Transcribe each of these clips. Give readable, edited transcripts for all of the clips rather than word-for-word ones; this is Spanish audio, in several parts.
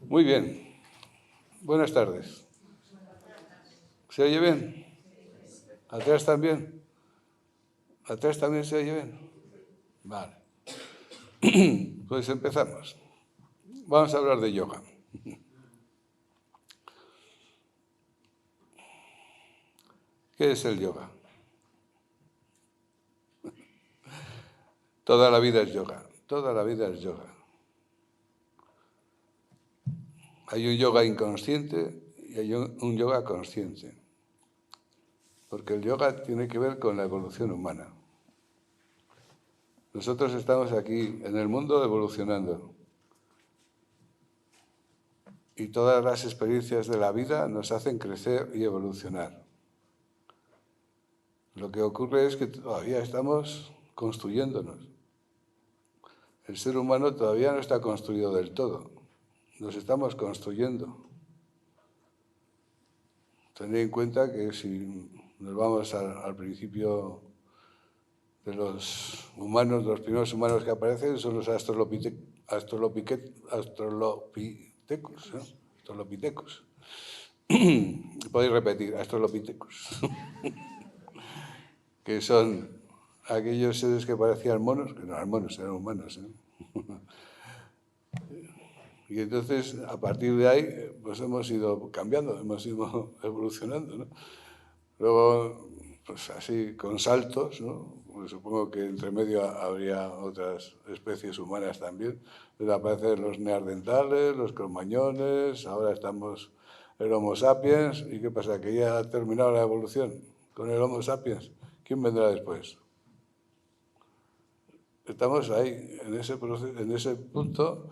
Muy bien. Buenas tardes. ¿Se oye bien? ¿Atrás también? ¿Atrás también se oye bien? Vale. Pues empezamos. Vamos a hablar de yoga. ¿Qué es el yoga? Toda la vida es yoga. Toda la vida es yoga. Hay un yoga inconsciente y hay un yoga consciente. Porque el yoga tiene que ver con la evolución humana. Nosotros estamos aquí en el mundo evolucionando. Y todas las experiencias de la vida nos hacen crecer y evolucionar. Lo que ocurre es que todavía estamos construyéndonos. El ser humano todavía no está construido del todo. Nos estamos construyendo. Tened en cuenta que si nos vamos al principio de los humanos, los primeros humanos que aparecen son los Australopithecus, ¿no? Australopithecus. Podéis repetir, Australopithecus. Que son aquellos seres que parecían monos, que no eran monos, eran humanos, ¿eh? Y entonces, a partir de ahí, pues hemos ido cambiando, hemos ido evolucionando, ¿no? Luego, pues así, con saltos, ¿no? Pues supongo que entre medio habría otras especies humanas también. Entonces aparecen los neandertales, los cromañones, ahora estamos el Homo sapiens. ¿Y qué pasa? ¿Que ya ha terminado la evolución con el Homo sapiens? ¿Quién vendrá después? Estamos ahí, en ese punto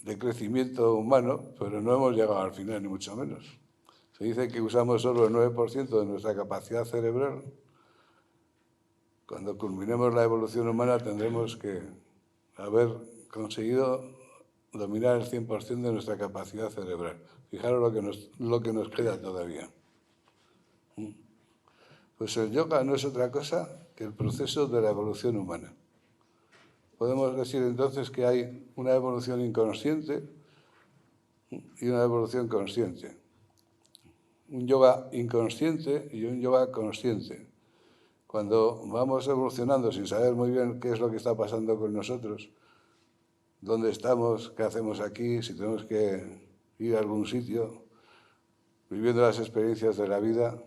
de crecimiento humano, pero no hemos llegado al final, ni mucho menos. Se dice que usamos solo el 9% de nuestra capacidad cerebral. Cuando culminemos la evolución humana tendremos que haber conseguido dominar el 100% de nuestra capacidad cerebral. Fijaros lo que nos queda todavía. Pues el yoga no es otra cosa que el proceso de la evolución humana. Podemos decir entonces que hay una evolución inconsciente y una evolución consciente. Un yoga inconsciente y un yoga consciente. Cuando vamos evolucionando sin saber muy bien qué es lo que está pasando con nosotros, dónde estamos, qué hacemos aquí, si tenemos que ir a algún sitio, viviendo las experiencias de la vida,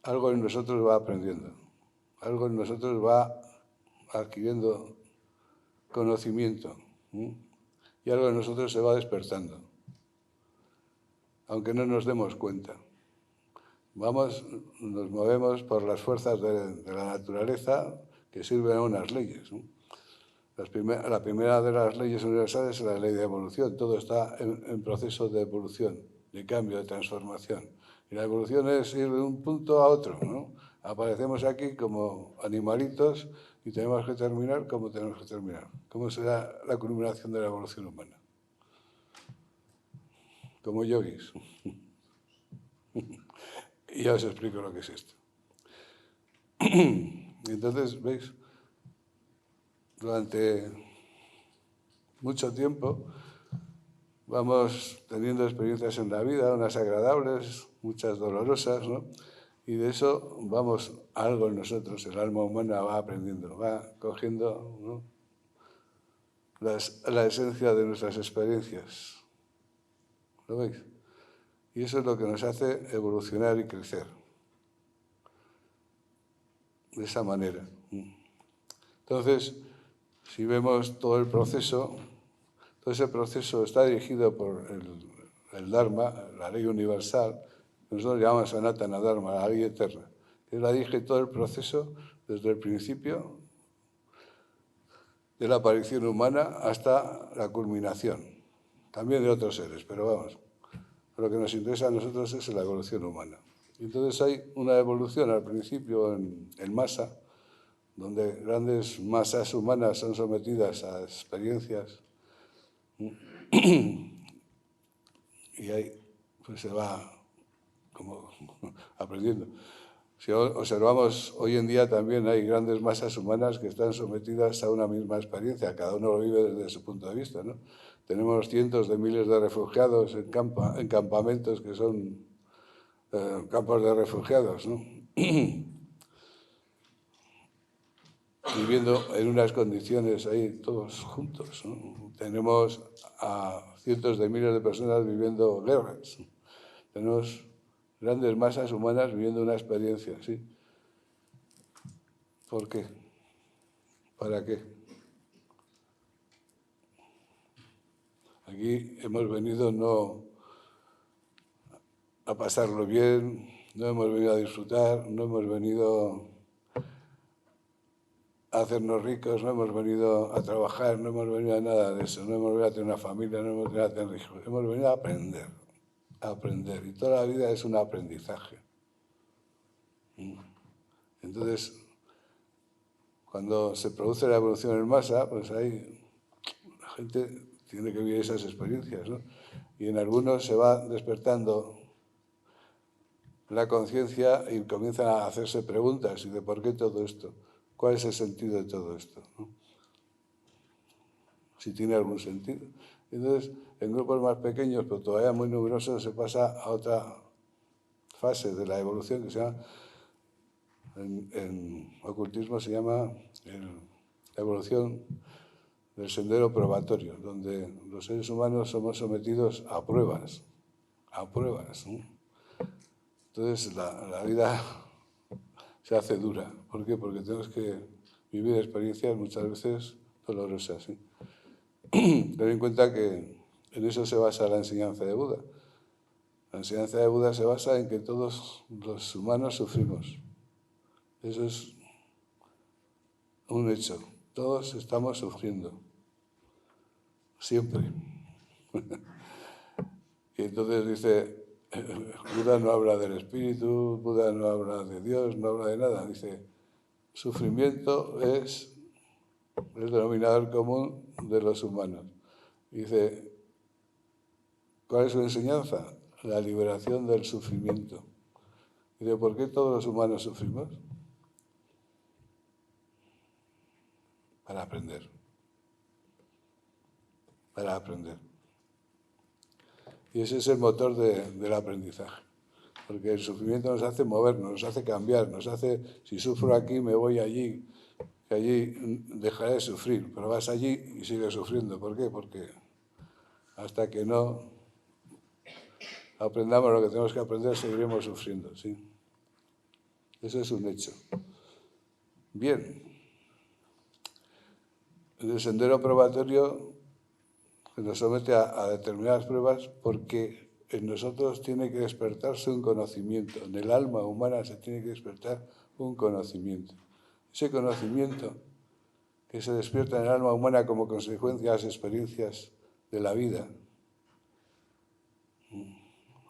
algo en nosotros va aprendiendo, algo en nosotros va adquiriendo conocimiento, y algo en nosotros se va despertando, aunque no nos demos cuenta. Nos movemos por las fuerzas de la naturaleza que sirven a unas leyes, ¿no? La primera de las leyes universales es la ley de evolución. Todo está en proceso de evolución, de cambio, de transformación. Y la evolución es ir de un punto a otro, ¿no? Aparecemos aquí como animalitos y tenemos que terminar como tenemos que terminar. ¿Cómo será la culminación de la evolución humana? Como yogis. Y ya os explico lo que es esto. Entonces, ¿veis? Durante mucho tiempo vamos teniendo experiencias en la vida, unas agradables, muchas dolorosas, ¿no? Y de eso vamos, algo en nosotros, el alma humana va aprendiendo, va cogiendo, ¿no?, la esencia de nuestras experiencias. ¿Lo veis? Y eso es lo que nos hace evolucionar y crecer. De esa manera. Entonces, si vemos todo el proceso, todo ese proceso está dirigido por el Dharma, la ley universal, que nosotros llamamos Sanatana Dharma, la ley eterna, que la dirige todo el proceso desde el principio de la aparición humana hasta la culminación, también de otros seres, pero vamos, lo que nos interesa a nosotros es la evolución humana. Entonces hay una evolución al principio en masa, donde grandes masas humanas son sometidas a experiencias y ahí pues se va como aprendiendo. Si observamos, hoy en día también hay grandes masas humanas que están sometidas a una misma experiencia, cada uno lo vive desde su punto de vista, ¿no? Tenemos cientos de miles de refugiados en campamentos que son campos de refugiados, ¿no? Viviendo en unas condiciones ahí todos juntos, ¿no? Tenemos a cientos de miles de personas viviendo guerras. Tenemos grandes masas humanas viviendo una experiencia, ¿sí? ¿Por qué? ¿Para qué? Aquí hemos venido no a pasarlo bien, no hemos venido a disfrutar, no hemos venido a hacernos ricos, no hemos venido a trabajar, no hemos venido a nada de eso, no hemos venido a tener una familia, no hemos venido a tener hijos, hemos venido a aprender, a aprender. Y toda la vida es un aprendizaje. Entonces, cuando se produce la evolución en masa, pues ahí la gente tiene que vivir esas experiencias, ¿no? Y en algunos se va despertando la conciencia y comienzan a hacerse preguntas y de por qué todo esto, cuál es el sentido de todo esto, ¿no? Si tiene algún sentido. Entonces, en grupos más pequeños, pero todavía muy numerosos, se pasa a otra fase de la evolución que se llama, en ocultismo se llama la evolución del sendero probatorio, donde los seres humanos somos sometidos a pruebas, ¿no? Entonces la vida se hace dura. ¿Por qué? Porque tenemos que vivir experiencias muchas veces dolorosas, ¿sí? Ten en cuenta que en eso se basa la enseñanza de Buda. La enseñanza de Buda se basa en que todos los humanos sufrimos. Eso es un hecho. Todos estamos sufriendo. Siempre. Y entonces dice, Buda no habla del espíritu, Buda no habla de Dios, no habla de nada. Dice, sufrimiento es el denominador común de los humanos. Dice, ¿cuál es su enseñanza? La liberación del sufrimiento. Dice, ¿por qué todos los humanos sufrimos? Para aprender. Para aprender. Y ese es el motor del aprendizaje. Porque el sufrimiento nos hace movernos, nos hace cambiar, nos hace, si sufro aquí, me voy allí, que allí dejaré de sufrir. Pero vas allí y sigues sufriendo. ¿Por qué? Porque hasta que no aprendamos lo que tenemos que aprender, seguiremos sufriendo, ¿sí? Eso es un hecho. Bien. El sendero probatorio nos somete a determinadas pruebas porque en nosotros tiene que despertarse un conocimiento. En el alma humana se tiene que despertar un conocimiento. Ese conocimiento que se despierta en el alma humana como consecuencia de las experiencias de la vida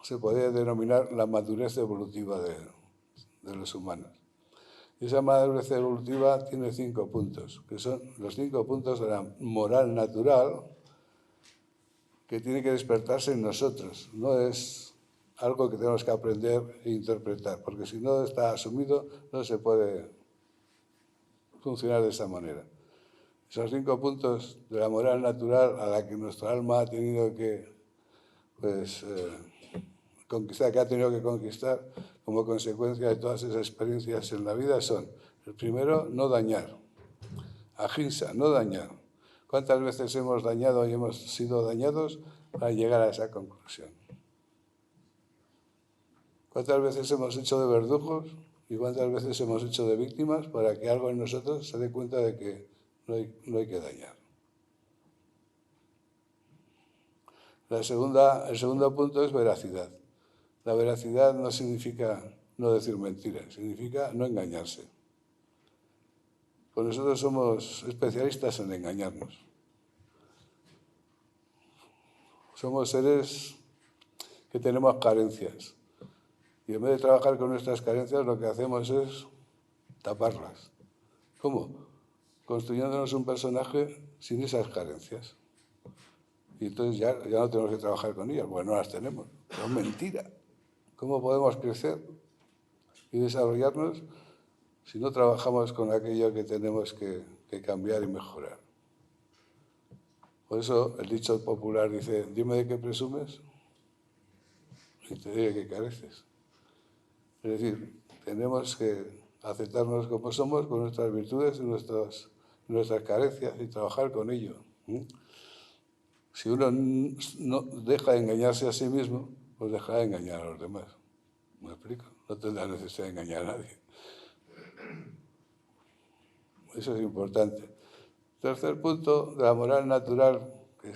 se podría denominar la madurez evolutiva de los humanos. Y esa madurez evolutiva tiene 5 puntos, que son los 5 puntos de la moral natural, que tiene que despertarse en nosotros. No es algo que tenemos que aprender e interpretar, porque si no está asumido, no se puede funcionar de esa manera. Esos 5 puntos de la moral natural a la que nuestra alma ha tenido que conquistar, que ha tenido que conquistar como consecuencia de todas esas experiencias en la vida son: el primero, no dañar. Ahimsa, no dañar. ¿Cuántas veces hemos dañado y hemos sido dañados para llegar a esa conclusión? ¿Cuántas veces hemos hecho de verdugos y cuántas veces hemos hecho de víctimas para que algo en nosotros se dé cuenta de que no hay que dañar? El segundo punto es veracidad. La veracidad no significa no decir mentiras, significa no engañarse. Pues nosotros somos especialistas en engañarnos. Somos seres que tenemos carencias. Y en vez de trabajar con nuestras carencias, lo que hacemos es taparlas. ¿Cómo? Construyéndonos un personaje sin esas carencias. Y entonces ya no tenemos que trabajar con ellas, porque no las tenemos. Es mentira. ¿Cómo podemos crecer y desarrollarnos si no trabajamos con aquello que tenemos que cambiar y mejorar. Por eso el dicho popular dice, dime de qué presumes y te diré que careces. Es decir, tenemos que aceptarnos como somos, con nuestras virtudes y nuestras carencias y trabajar con ello. Si uno no deja de engañarse a sí mismo, pues dejará de engañar a los demás. ¿Me explico? No tendrá necesidad de engañar a nadie. Eso es importante. Tercer punto, de la moral natural, que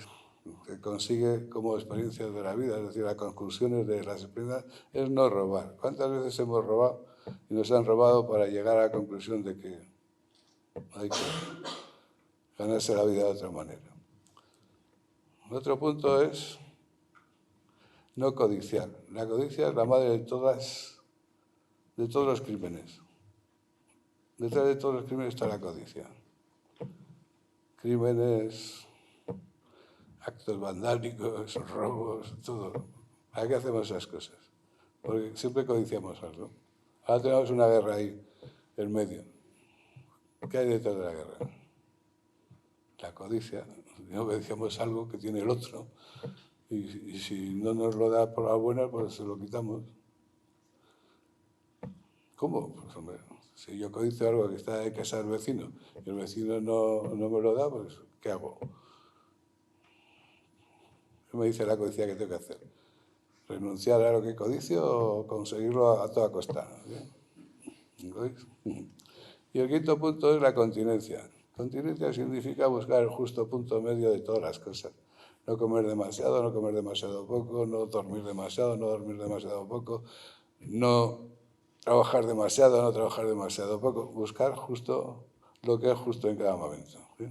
se consigue como experiencias de la vida, es decir, las conclusiones de las experiencias, es no robar. ¿Cuántas veces hemos robado y nos han robado para llegar a la conclusión de que hay que ganarse la vida de otra manera? Otro punto es no codiciar. La codicia es la madre de todos los crímenes. Detrás de todos los crímenes está la codicia. Crímenes, actos vandálicos, robos, todo. ¿Para qué hacemos esas cosas? Porque siempre codiciamos algo. Ahora tenemos una guerra ahí, en medio. ¿Qué hay detrás de la guerra? La codicia. No codiciamos algo que tiene el otro. Y si no nos lo da por la buena, pues se lo quitamos. ¿Cómo? Pues hombre, si yo codicio algo que está de casa del vecino y el vecino no me lo da, pues ¿qué hago? ¿Qué me dice la codicia que tengo que hacer? ¿Renunciar a lo que codicio o conseguirlo a toda costa? ¿Veis? Y el quinto punto es la continencia. Continencia significa buscar el justo punto medio de todas las cosas. No comer demasiado, no comer demasiado poco, no dormir demasiado, no dormir demasiado poco, no trabajar demasiado, no trabajar demasiado poco. Buscar justo lo que es justo en cada momento. ¿Sí?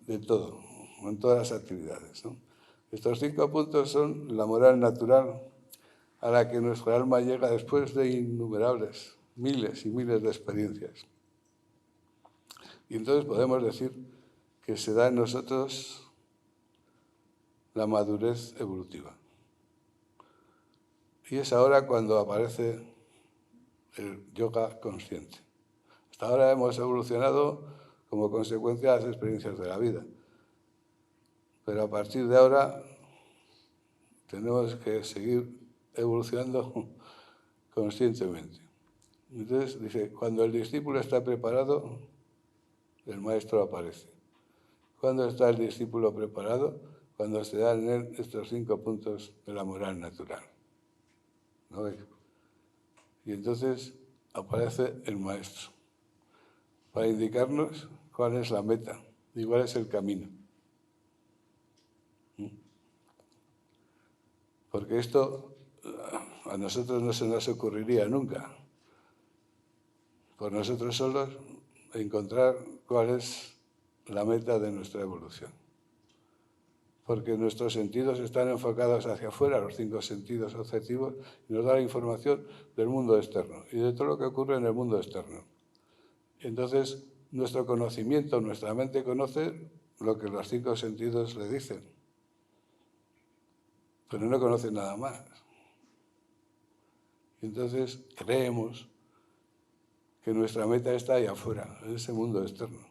De todo, en todas las actividades, ¿no? Estos 5 puntos son la moral natural a la que nuestra alma llega después de innumerables, miles y miles de experiencias. Y entonces podemos decir que se da en nosotros la madurez evolutiva. Y es ahora cuando aparece el yoga consciente. Hasta ahora hemos evolucionado como consecuencia de las experiencias de la vida. Pero a partir de ahora tenemos que seguir evolucionando conscientemente. Entonces dice, cuando el discípulo está preparado, el maestro aparece. ¿Cuándo está el discípulo preparado? Cuando se dan en él estos 5 puntos de la moral natural. ¿No veis? Y entonces aparece el maestro para indicarnos cuál es la meta y cuál es el camino. Porque esto a nosotros no se nos ocurriría nunca, por nosotros solos, encontrar cuál es la meta de nuestra evolución. Porque nuestros sentidos están enfocados hacia afuera, los 5 sentidos objetivos, y nos da la información del mundo externo y de todo lo que ocurre en el mundo externo. Entonces, nuestro conocimiento, nuestra mente conoce lo que los 5 sentidos le dicen, pero no conoce nada más. Y entonces creemos que nuestra meta está ahí afuera, en ese mundo externo.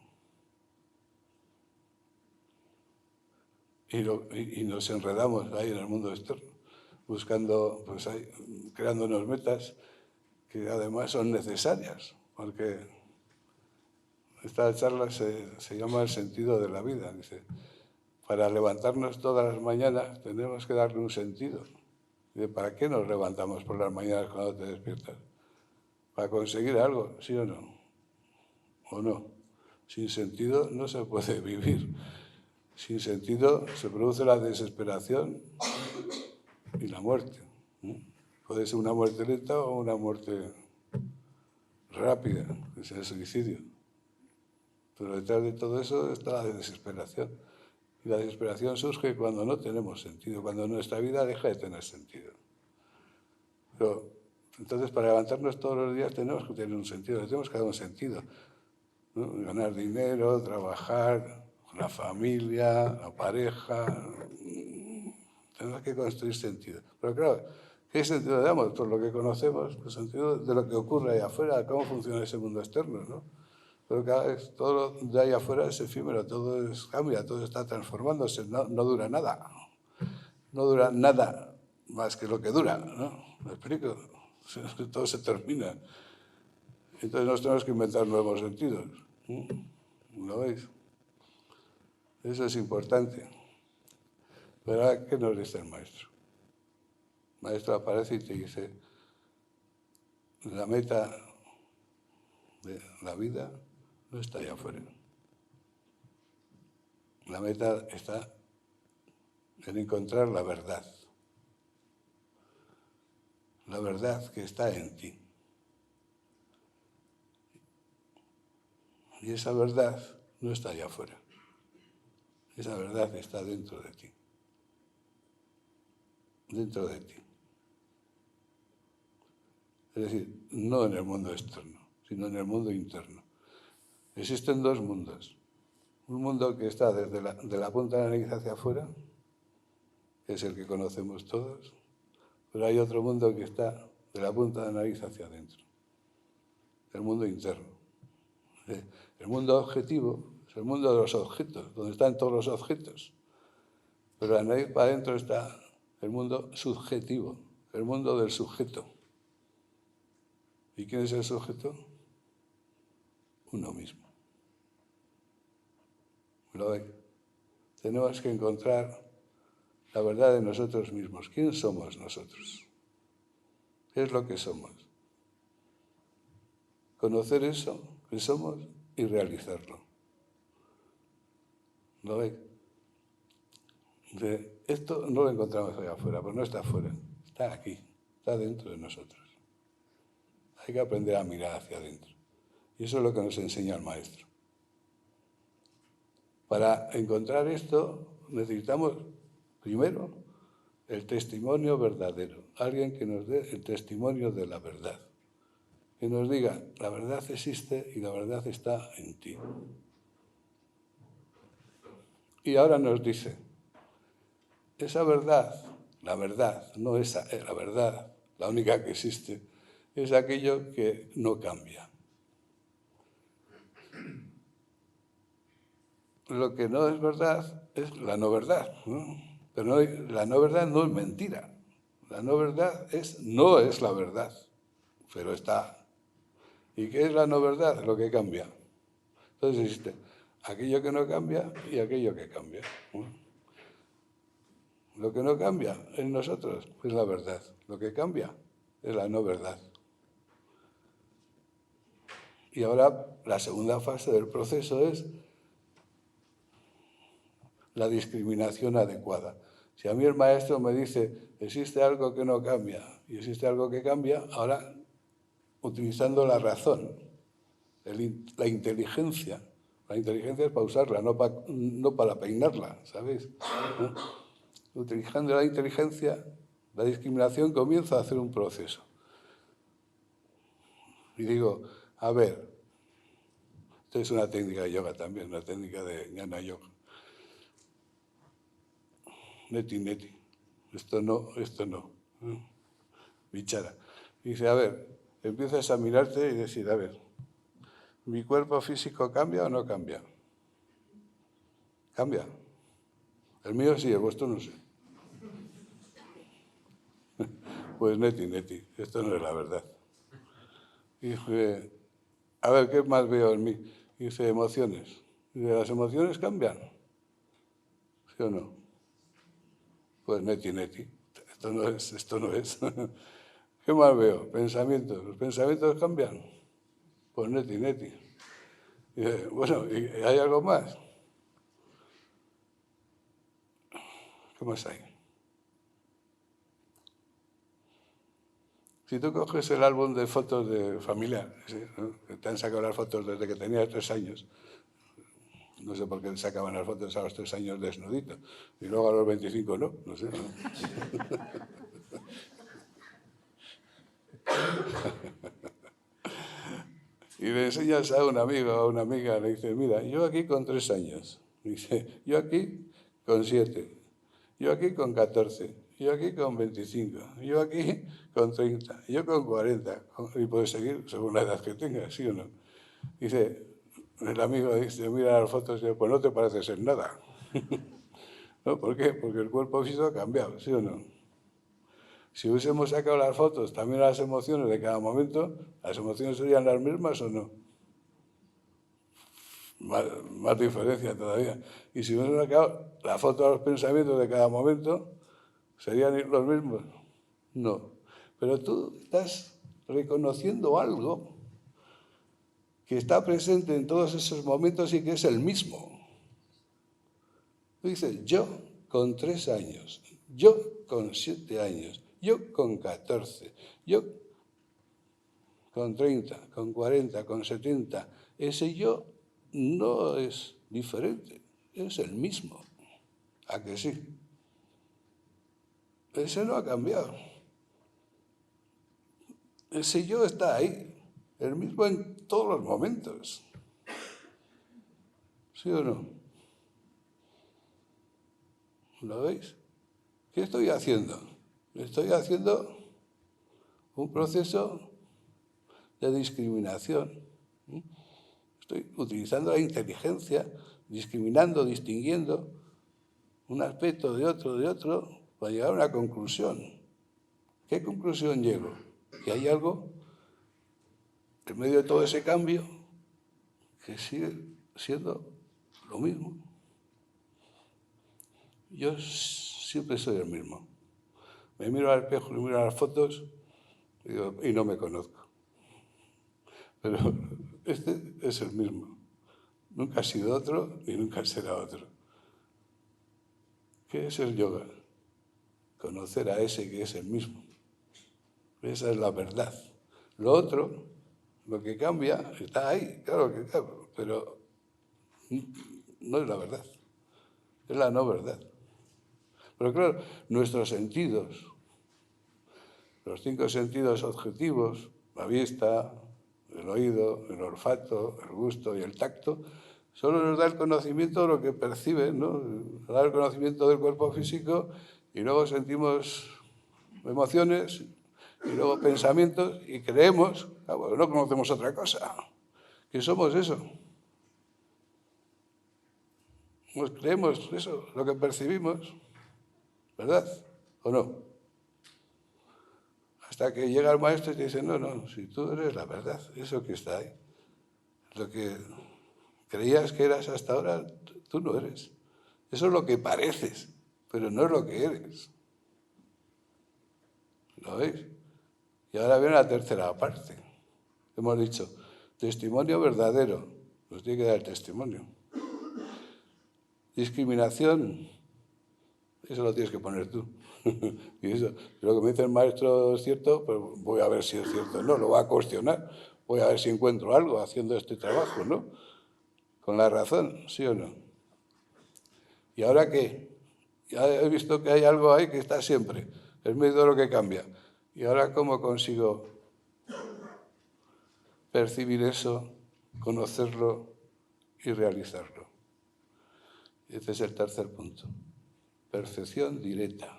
Y nos enredamos ahí en el mundo externo, buscando, pues ahí, creándonos metas que además son necesarias, porque esta charla se llama el sentido de la vida. Dice, para levantarnos todas las mañanas tenemos que darle un sentido. Dice, ¿para qué nos levantamos por las mañanas cuando te despiertas? ¿Para conseguir algo, sí o no? ¿O no? Sin sentido no se puede vivir. Sin sentido se produce la desesperación y la muerte. Puede ser una muerte lenta o una muerte rápida, que sea el suicidio. Pero detrás de todo eso está la desesperación. Y la desesperación surge cuando no tenemos sentido, cuando nuestra vida deja de tener sentido. Pero entonces, para levantarnos todos los días tenemos que tener un sentido, le tenemos que dar un sentido, ¿no? Ganar dinero, trabajar, la familia, la pareja, tenemos que construir sentido. Pero claro, ¿Qué sentido le damos? Por lo que conocemos, el sentido de lo que ocurre ahí afuera, cómo funciona ese mundo externo, ¿no? Pero cada vez todo lo de ahí afuera es efímero, cambia, todo está transformándose, no dura nada. No dura nada más que lo que dura, ¿no? ¿Me explico? Todo se termina. Entonces nos tenemos que inventar nuevos sentidos. ¿Lo veis? Eso es importante. Pero ahora, ¿qué nos dice el maestro? El maestro aparece y te dice, la meta de la vida no está allá afuera. La meta está en encontrar la verdad. La verdad que está en ti. Y esa verdad no está allá afuera. Esa verdad está dentro de ti. Dentro de ti. Es decir, no en el mundo externo, sino en el mundo interno. Existen dos mundos. Un mundo que está de la punta de la nariz hacia afuera, que es el que conocemos todos, pero hay otro mundo que está de la punta de la nariz hacia adentro, el mundo interno. El mundo objetivo es el mundo de los objetos, donde están todos los objetos. Pero la nariz para adentro está el mundo subjetivo, el mundo del sujeto. ¿Y quién es el sujeto? Uno mismo. ¿Lo veis? Tenemos que encontrar la verdad de nosotros mismos. ¿Quién somos nosotros? ¿Qué es lo que somos? Conocer eso que somos y realizarlo. ¿Lo veis? Esto no lo encontramos allá afuera, pues no está afuera, está aquí, está dentro de nosotros. Hay que aprender a mirar hacia adentro. Y eso es lo que nos enseña el maestro. Para encontrar esto necesitamos, primero, el testimonio verdadero. Alguien que nos dé el testimonio de la verdad. Que nos diga, la verdad existe y la verdad está en ti. Y ahora nos dice, esa verdad, la verdad, no esa, la verdad, la única que existe, es aquello que no cambia. Lo que no es verdad es la no verdad, ¿no? Pero la no verdad no es mentira. La no verdad no es la verdad, pero está. ¿Y qué es la no verdad? Lo que cambia. Entonces existe aquello que no cambia y aquello que cambia, ¿no? Lo que no cambia en nosotros es la verdad. Lo que cambia es la no verdad. Y ahora la segunda fase del proceso es la discriminación adecuada. Si a mí el maestro me dice, existe algo que no cambia y existe algo que cambia, ahora, utilizando la razón, la inteligencia es para usarla, no para peinarla, ¿sabéis? ¿No? Utilizando la inteligencia, la discriminación comienza a hacer un proceso. Y digo, a ver, esto es una técnica de yoga también, una técnica de Jnana Yoga. Neti, esto no, Vichara. Dice, a ver, empiezas a mirarte y decir, a ver, ¿mi cuerpo físico cambia o no cambia? Cambia. El mío sí, el vuestro no sé. Pues neti, esto no es la verdad. Dice, a ver, ¿qué más veo en mí? Dice, emociones. Dice, ¿las emociones cambian? ¿Sí o no? Pues neti. Esto no es. ¿Qué más veo? Pensamientos. ¿Los pensamientos cambian? Pues neti. Dice, bueno, ¿y hay algo más? ¿Qué más hay? Si tú coges el álbum de fotos de familia, ¿sí? ¿No? Que te han sacado las fotos desde que tenías 3 años, no sé por qué sacaban las fotos a los 3 años desnudito, y luego a los 25 no sé. ¿No? Y le enseñas a un amigo o a una amiga, le dices, mira, yo aquí con 3 años, dice, yo aquí con 7, yo aquí con 14, yo aquí con 25, yo aquí con 30, yo con 40, y puedes seguir según la edad que tengas, ¿sí o no? Dice, el amigo dice, mira las fotos, y dice, pues no te pareces en nada. ¿No? ¿Por qué? Porque el cuerpo físico ha cambiado, ¿sí o no? Si hubiésemos sacado las fotos, también las emociones de cada momento, ¿las emociones serían las mismas o no? Más diferencia todavía. Y si hubiésemos sacado la foto de los pensamientos de cada momento, ¿serían los mismos? No. Pero tú estás reconociendo algo que está presente en todos esos momentos y que es el mismo. Tú dices, yo con 3 años, yo con 7 años, yo con 14, yo con 30, con 40, con 70. Ese yo no es diferente, es el mismo. ¿A que sí? Ese no ha cambiado. Ese yo está ahí, el mismo en todos los momentos. ¿Sí o no? ¿Lo veis? ¿Qué estoy haciendo? Estoy haciendo un proceso de discriminación. Estoy utilizando la inteligencia, discriminando, distinguiendo un aspecto de otro, para llegar a una conclusión. ¿Qué conclusión llego? Que hay algo en medio de todo ese cambio que sigue siendo lo mismo. Yo siempre soy el mismo. Me miro al espejo, me miro a las fotos y no me conozco. Pero este es el mismo. Nunca ha sido otro y nunca será otro. ¿Qué es el yoga? Conocer a ese que es el mismo. Esa es la verdad. Lo otro, lo que cambia, está ahí, claro que cambia, pero no es la verdad. Es la no verdad. Pero claro, nuestros sentidos, los 5 sentidos objetivos, la vista, el oído, el olfato, el gusto y el tacto, solo nos da el conocimiento de lo que perciben, ¿no? Nos da el conocimiento del cuerpo físico y luego sentimos emociones y luego pensamientos y creemos, bueno, no conocemos otra cosa, que somos eso. Nos creemos eso, lo que percibimos, ¿verdad? ¿O no? Hasta que llega el maestro y te dice, no, si tú eres la verdad, eso que está ahí. Lo que creías que eras hasta ahora, tú no eres. Eso es lo que pareces, pero no es lo que eres. ¿Lo veis? Y ahora viene la tercera parte. Hemos dicho, testimonio verdadero. Nos tiene que dar el testimonio. Discriminación. Eso lo tienes que poner tú. Y eso, lo que me dice el maestro es cierto, pues voy a ver si es cierto. No, lo voy a cuestionar. Voy a ver si encuentro algo haciendo este trabajo, ¿no? Con la razón, ¿sí o no? ¿Y ahora qué? Ya he visto que hay algo ahí que está siempre. Es medio lo que cambia. ¿Y ahora cómo consigo percibir eso, conocerlo y realizarlo? Ese es el tercer punto. Percepción directa.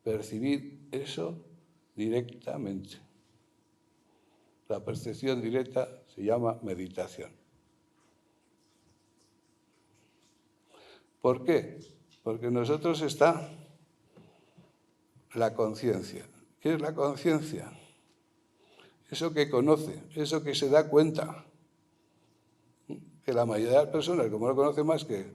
Percibir eso directamente. La percepción directa se llama meditación. ¿Por qué? Porque en nosotros está la conciencia. ¿Qué es la conciencia? Eso que conoce, eso que se da cuenta. Que la mayoría de las personas, como no conoce más que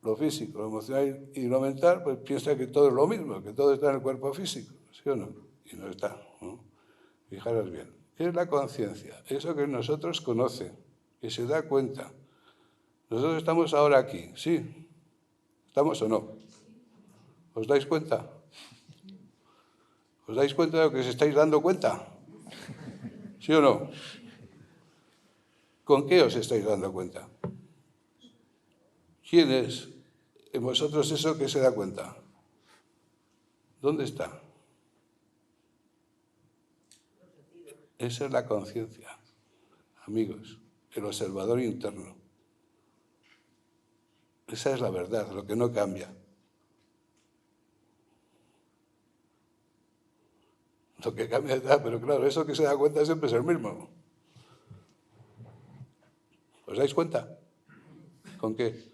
lo físico, lo emocional y lo mental, pues piensa que todo es lo mismo, que todo está en el cuerpo físico, ¿sí o no? Y no está, ¿no? Fijaros bien. ¿Qué es la conciencia? Eso que nosotros conoce, que se da cuenta. Nosotros estamos ahora aquí, ¿sí? ¿Estamos o no? ¿Os dais cuenta? ¿Os dais cuenta de lo que os estáis dando cuenta? ¿Sí o no? ¿Con qué os estáis dando cuenta? ¿Quién es en vosotros eso que se da cuenta? ¿Dónde está? Esa es la conciencia, amigos, el observador interno. Esa es la verdad, lo que no cambia. Lo que cambia es pero claro, eso que se da cuenta siempre es el mismo. ¿Os dais cuenta? ¿Con qué?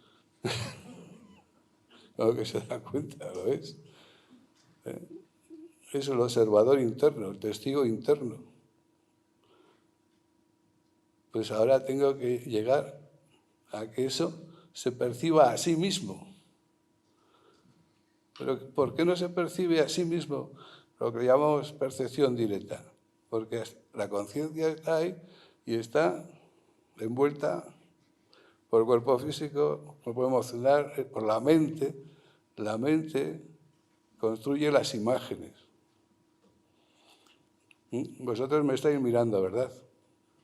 Con lo que se da cuenta, ¿lo ves? Es el observador interno, el testigo interno. Pues ahora tengo que llegar a que eso se perciba a sí mismo. Pero ¿por qué no se percibe a sí mismo lo que llamamos percepción directa? Porque la conciencia está ahí y está envuelta por el cuerpo físico, por el cuerpo emocional, por la mente. La mente construye las imágenes. Vosotros me estáis mirando, ¿verdad?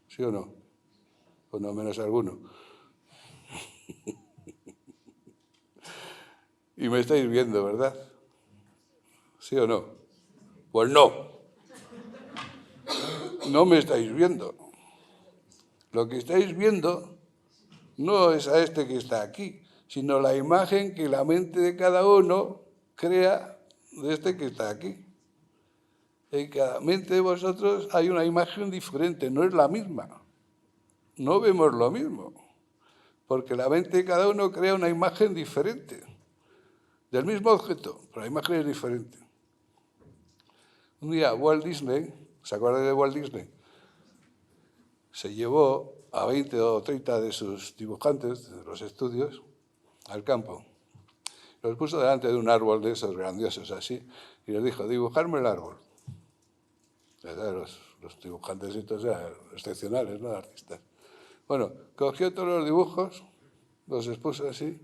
¿Sí o no? Pues no menos alguno. Y me estáis viendo, ¿verdad? ¿Sí o no? Pues no. No me estáis viendo. Lo que estáis viendo no es a este que está aquí, sino la imagen que la mente de cada uno crea de este que está aquí. En cada mente de vosotros hay una imagen diferente, no es la misma. No vemos lo mismo, porque la mente de cada uno crea una imagen diferente, del mismo objeto, pero la imagen es diferente. Un día Walt Disney, ¿se acuerdan de Walt Disney? Se llevó a 20 o 30 de sus dibujantes de los estudios al campo. Los puso delante de un árbol de esos grandiosos así y les dijo, dibujarme el árbol. Los dibujantes estos eran excepcionales, ¿no? Artistas. Bueno, cogió todos los dibujos, los expuso así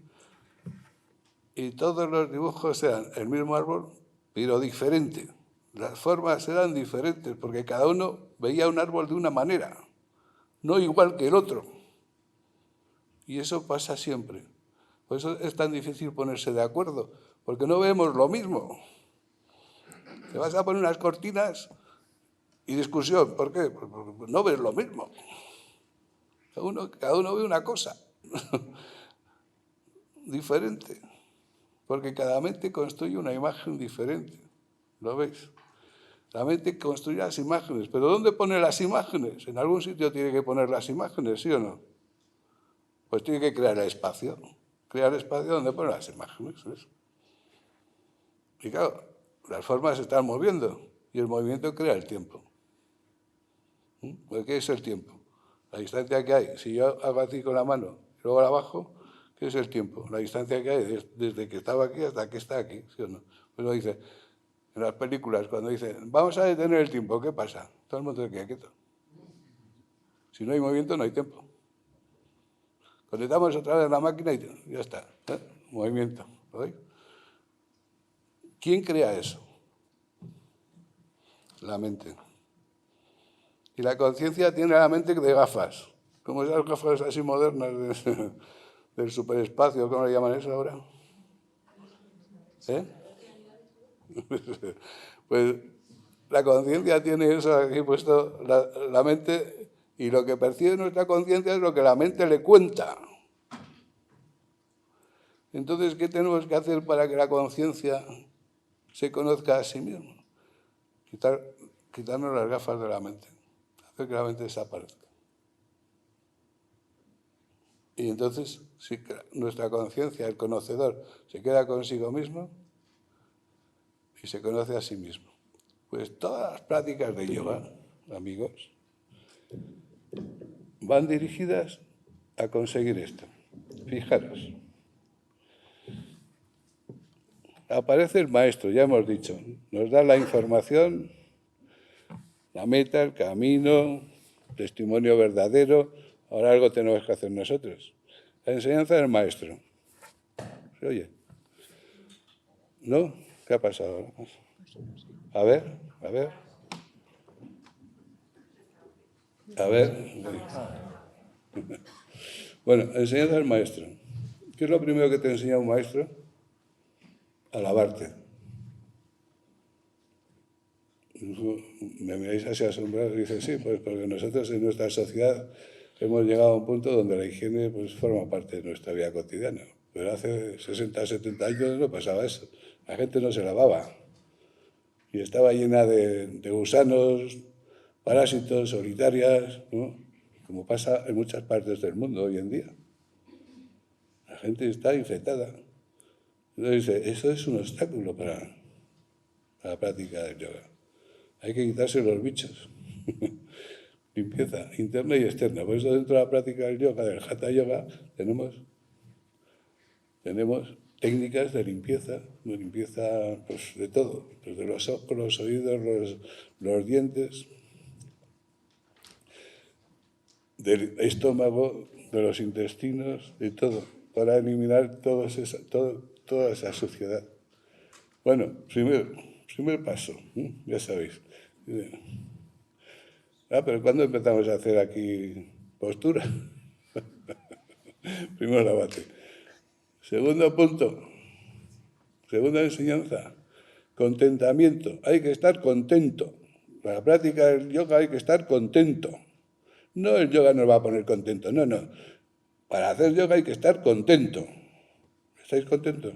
y todos los dibujos eran el mismo árbol, pero diferente. Las formas eran diferentes porque cada uno veía un árbol de una manera, no igual que el otro. Y eso pasa siempre. Por eso es tan difícil ponerse de acuerdo, porque no vemos lo mismo. Te vas a poner unas cortinas y discusión. ¿Por qué? Porque no ves lo mismo. Cada uno ve una cosa diferente, porque cada mente construye una imagen diferente. ¿Lo veis? La mente construye las imágenes, pero ¿dónde pone las imágenes? En algún sitio tiene que poner las imágenes, ¿sí o no? Pues tiene que crear el espacio. Crear espacio donde pone las imágenes. ¿Ves? Y claro, las formas se están moviendo y el movimiento crea el tiempo. ¿Qué es el tiempo? La distancia que hay. Si yo hago así con la mano y luego la bajo, ¿qué es el tiempo? La distancia que hay desde que estaba aquí hasta que está aquí, ¿sí o no? Pues lo dice, en las películas, cuando dicen, vamos a detener el tiempo, ¿qué pasa? Todo el mundo se queda quieto. Si no hay movimiento, no hay tiempo. Conectamos otra vez la máquina y ya está. Movimiento. ¿Lo veis? ¿Quién crea eso? La mente. Y la conciencia tiene la mente de gafas, como esas gafas así modernas del superespacio, ¿cómo le llaman eso ahora? ¿Eh? Pues la conciencia tiene eso aquí puesto, la mente, y lo que percibe nuestra conciencia es lo que la mente le cuenta. Entonces, ¿qué tenemos que hacer para que la conciencia se conozca a sí misma? Quitarnos las gafas de la mente, hacer que la mente desaparezca. Y entonces, si nuestra conciencia, el conocedor, se queda consigo mismo y se conoce a sí mismo. Pues todas las prácticas de yoga, amigos, van dirigidas a conseguir esto. Fijaros. Aparece el maestro, ya hemos dicho, nos da la información, la meta, el camino, testimonio verdadero. Ahora algo tenemos que hacer nosotros. La enseñanza del maestro. ¿Se oye? ¿No? ¿Qué ha pasado? A ver. Bueno, enseñanza del maestro. ¿Qué es lo primero que te enseña un maestro? Alabarte. Me miráis así asombrados y dices, sí, pues porque nosotros en nuestra sociedad hemos llegado a un punto donde la higiene pues, forma parte de nuestra vida cotidiana. Pero hace 60, 70 años no pasaba eso. La gente no se lavaba. y estaba llena de gusanos, parásitos, solitarias, ¿no? Como pasa en muchas partes del mundo hoy en día. La gente está infectada. Entonces dice, eso es un obstáculo para la práctica del yoga. Hay que quitarse los bichos. Limpieza interna y externa. Por eso dentro de la práctica del yoga, del Hatha Yoga, tenemos técnicas de limpieza pues, de todo, desde los ojos, los oídos, los dientes, del estómago, de los intestinos, de todo, para eliminar toda esa suciedad. Bueno, primer paso, ya sabéis. Pero ¿cuándo empezamos a hacer aquí postura? Primero la bate. Segundo punto, segunda enseñanza, contentamiento. Hay que estar contento. Para la práctica del yoga hay que estar contento. No el yoga nos va a poner contento, no. Para hacer yoga hay que estar contento. ¿Estáis contentos?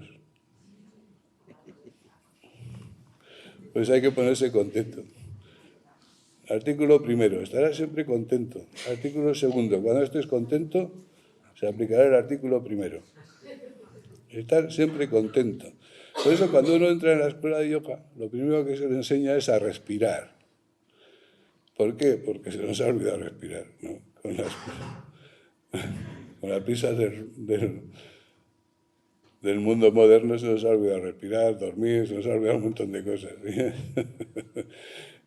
Pues hay que ponerse contento. Artículo primero, estarás siempre contento. Artículo segundo, cuando estés contento, se aplicará el artículo primero. Estar siempre contento. Por eso cuando uno entra en la escuela de yoga, lo primero que se le enseña es a respirar. ¿Por qué? Porque se nos ha olvidado respirar, ¿no? Con las prisas del mundo moderno se nos ha olvidado respirar, dormir, se nos ha olvidado un montón de cosas.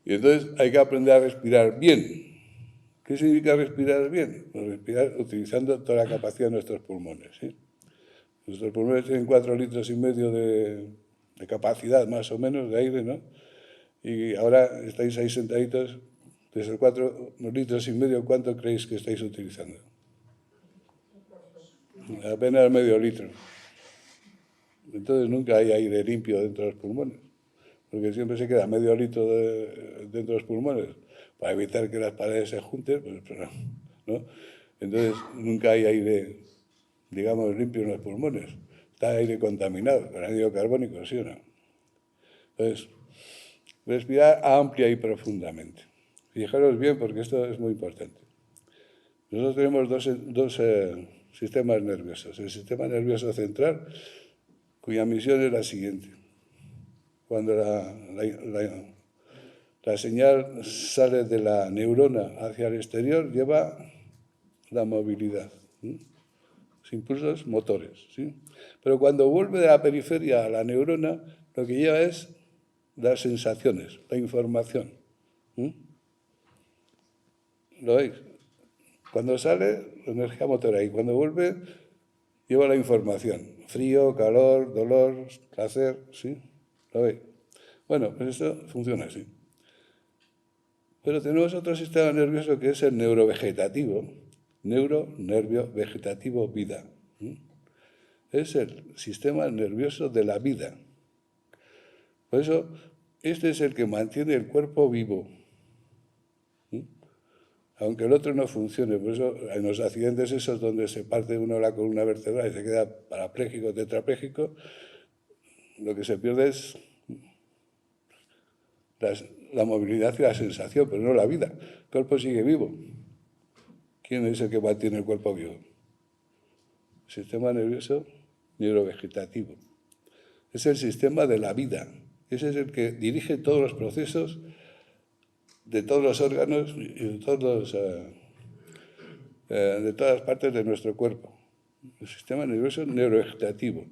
Y entonces hay que aprender a respirar bien. ¿Qué significa respirar bien? Pues respirar utilizando toda la capacidad de nuestros pulmones, ¿sí? Nuestros pulmones tienen 4,5 litros de capacidad, más o menos, de aire, ¿no? Y ahora estáis ahí sentaditos, de esos 4,5 litros, ¿cuánto creéis que estáis utilizando? Apenas medio litro. Entonces nunca hay aire limpio dentro de los pulmones, porque siempre se queda medio litro dentro de los pulmones, para evitar que las paredes se junten, pues, ¿no? Entonces nunca hay aire, digamos, limpio en los pulmones. Está aire contaminado con anhídrido carbónico, ¿sí o no? Entonces, respirar amplia y profundamente. Fijaros bien, porque esto es muy importante. Nosotros tenemos dos sistemas nerviosos. El sistema nervioso central, cuya misión es la siguiente. Cuando la señal sale de la neurona hacia el exterior, lleva la movilidad, ¿sí? Los impulsos motores, ¿sí? Pero cuando vuelve de la periferia a la neurona, lo que lleva es las sensaciones, la información. ¿Lo veis? Cuando sale, la energía motora, y cuando vuelve, lleva la información. Frío, calor, dolor, placer, ¿sí? ¿Lo veis? Bueno, pues esto funciona así. Pero tenemos otro sistema nervioso que es el neurovegetativo. Nervio vegetativo vida. Es el sistema nervioso de la vida. Por eso, este es el que mantiene el cuerpo vivo. Aunque el otro no funcione. Por eso, en los accidentes esos donde se parte uno la columna vertebral y se queda parapléjico, tetrapléjico, lo que se pierde es la movilidad y la sensación, pero no la vida. El cuerpo sigue vivo. ¿Quién es el que mantiene el cuerpo vivo? El sistema nervioso neurovegetativo. Es el sistema de la vida. Ese es el que dirige todos los procesos de todos los órganos y de todas las partes de nuestro cuerpo. El sistema nervioso neurovegetativo.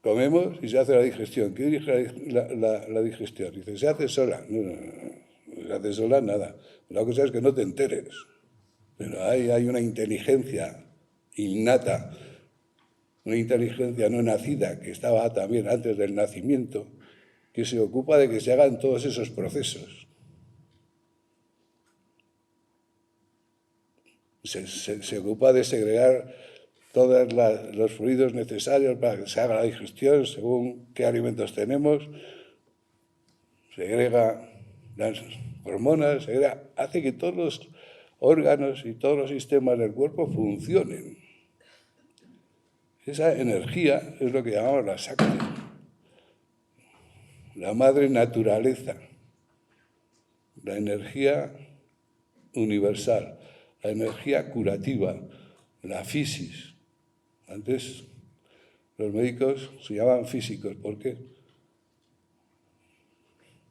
Comemos y se hace la digestión. ¿Qué dirige la digestión? Dice, se hace sola. No se hace sola nada. La cosa es que no te enteres. Pero hay una inteligencia innata, una inteligencia no nacida, que estaba también antes del nacimiento, que se ocupa de que se hagan todos esos procesos. Se ocupa de segregar todos los fluidos necesarios para que se haga la digestión según qué alimentos tenemos, segrega las hormonas, hace que todos los órganos y todos los sistemas del cuerpo funcionen. Esa energía es lo que llamamos la Shakti. la madre naturaleza, la energía universal, la energía curativa, la fisis. Antes los médicos se llamaban físicos. ¿Por qué?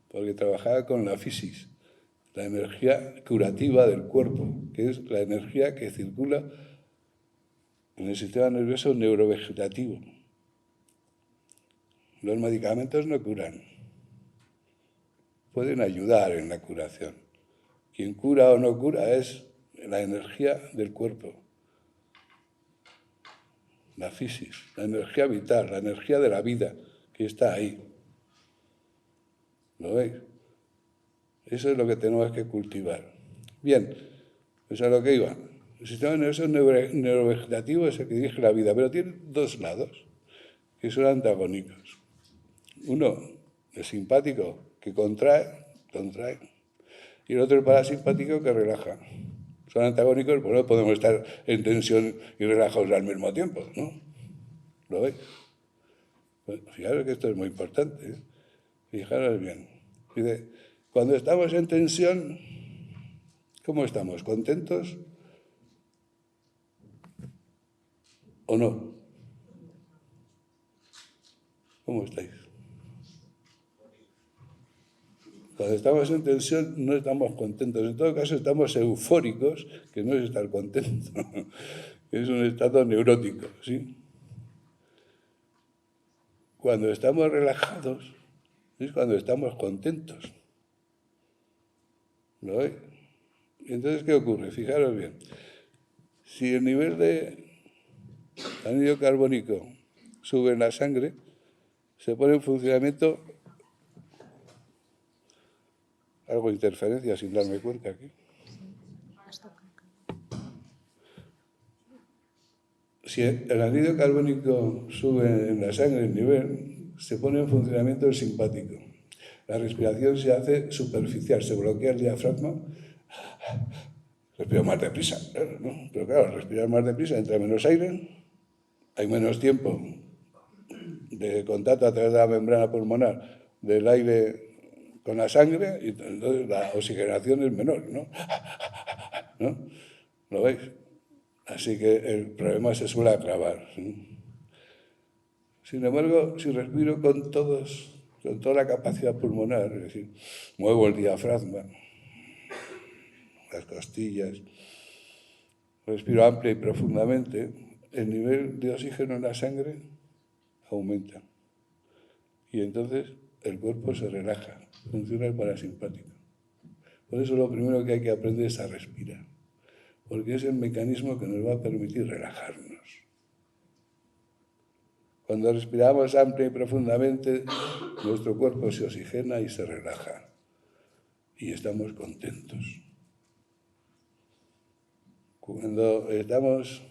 Porque trabajaba con la fisis, la energía curativa del cuerpo, que es la energía que circula en el sistema nervioso neurovegetativo. Los medicamentos no curan, pueden ayudar en la curación. Quien cura o no cura es la energía del cuerpo, la fisis, la energía vital, la energía de la vida que está ahí. ¿Lo veis? Eso es lo que tenemos que cultivar. Bien, pues a lo que iba. El sistema nervioso neurovegetativo es el que dirige la vida, pero tiene dos lados que son antagónicos. Uno, el simpático, que contrae, y el otro, el parasimpático, que relaja. Son antagónicos, pues no podemos estar en tensión y relajados al mismo tiempo, ¿no? ¿Lo veis? Pues fijaros que esto es muy importante, ¿eh? Fijaros bien. Dice, cuando estamos en tensión, ¿cómo estamos? ¿Contentos o no? ¿Cómo estáis? Cuando estamos en tensión no estamos contentos. En todo caso estamos eufóricos, que no es estar contento. Es un estado neurótico, ¿sí? Cuando estamos relajados es cuando estamos contentos. ¿Lo veis? Entonces, ¿qué ocurre? Fijaros bien. Si el nivel de anhídrido carbónico sube en la sangre, se pone en funcionamiento algo de interferencia sin darme cuenta aquí. Si el anhídrido carbónico sube en la sangre, el nivel, se pone en funcionamiento el simpático. La respiración se hace superficial, se bloquea el diafragma, respiro más deprisa, ¿no? Pero claro, al respirar más deprisa entra menos aire, hay menos tiempo de contacto a través de la membrana pulmonar del aire con la sangre y entonces la oxigenación es menor, ¿no? ¿No? ¿Lo veis? Así que el problema se suele agravar, ¿sí? Sin embargo, si respiro con toda la capacidad pulmonar, es decir, muevo el diafragma, las costillas, respiro amplia y profundamente, el nivel de oxígeno en la sangre aumenta. Y entonces el cuerpo se relaja, funciona el parasimpático. Por eso lo primero que hay que aprender es a respirar, porque es el mecanismo que nos va a permitir relajarnos. Cuando respiramos amplia y profundamente, nuestro cuerpo se oxigena y se relaja. Y estamos contentos. Cuando estamos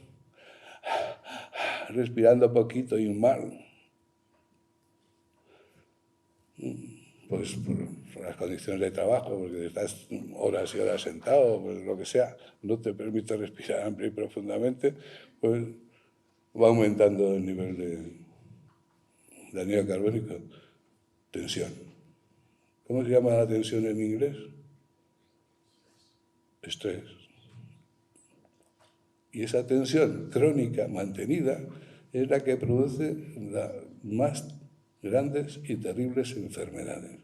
respirando poquito y mal, pues por las condiciones de trabajo, porque estás horas y horas sentado, pues lo que sea, no te permite respirar amplia y profundamente, pues va aumentando el nivel de anhídrido carbónico. Tensión. ¿Cómo se llama la tensión en inglés? Estrés. Y esa tensión crónica mantenida es la que produce las más grandes y terribles enfermedades.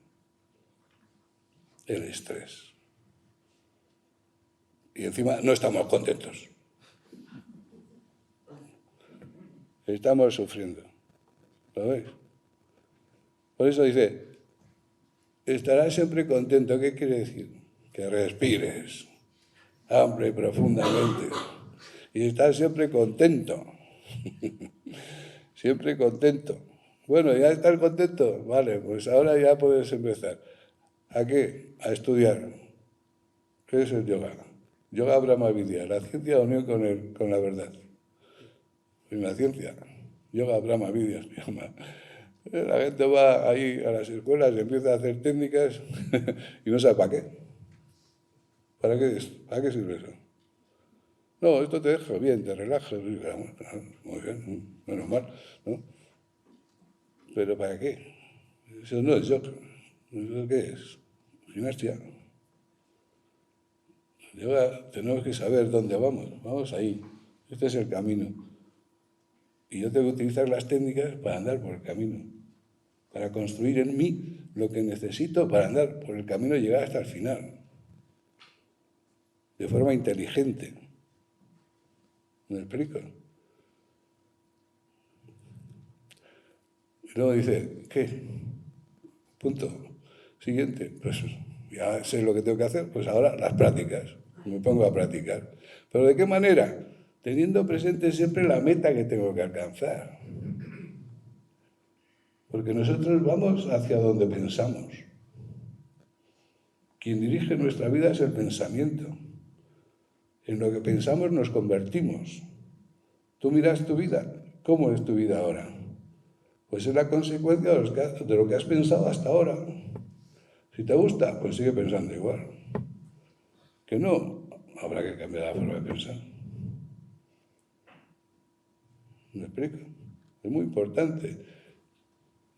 El estrés. Y encima no estamos contentos. Estamos sufriendo. ¿Lo veis? Por eso dice, estarás siempre contento. ¿Qué quiere decir? Que respires amplia y profundamente. Y estás siempre contento. Siempre contento. Bueno, ¿ya estás contento? Vale, pues ahora ya puedes empezar. ¿A qué? A estudiar. ¿Qué es el yoga? Yoga Brahma Vidya, la ciencia unión con la verdad. En la ciencia, Yoga Brahma Vidya se llama. La gente va ahí a las escuelas y empieza a hacer técnicas y no sabe para qué. ¿Para qué es? ¿Para qué sirve eso? No, esto te deja bien, te relaja. Muy bien, menos mal, ¿no? ¿Pero para qué? Eso no es yoga. ¿Eso qué es? Gimnasia. Yoga, tenemos que saber dónde vamos. Vamos ahí. Este es el camino. Y yo tengo que utilizar las técnicas para andar por el camino. Para construir en mí lo que necesito para andar por el camino y llegar hasta el final. De forma inteligente. ¿Me explico? Y luego dice, ¿qué? Punto. Siguiente. Pues ya sé lo que tengo que hacer, pues ahora las prácticas. Me pongo a practicar. ¿Pero de qué manera? Teniendo presente siempre la meta que tengo que alcanzar. Porque nosotros vamos hacia donde pensamos. Quien dirige nuestra vida es el pensamiento. En lo que pensamos nos convertimos. Tú miras tu vida. ¿Cómo es tu vida ahora? Pues es la consecuencia de lo que has pensado hasta ahora. Si te gusta, pues sigue pensando igual. Que no, habrá que cambiar la forma de pensar. ¿Me explico? Es muy importante.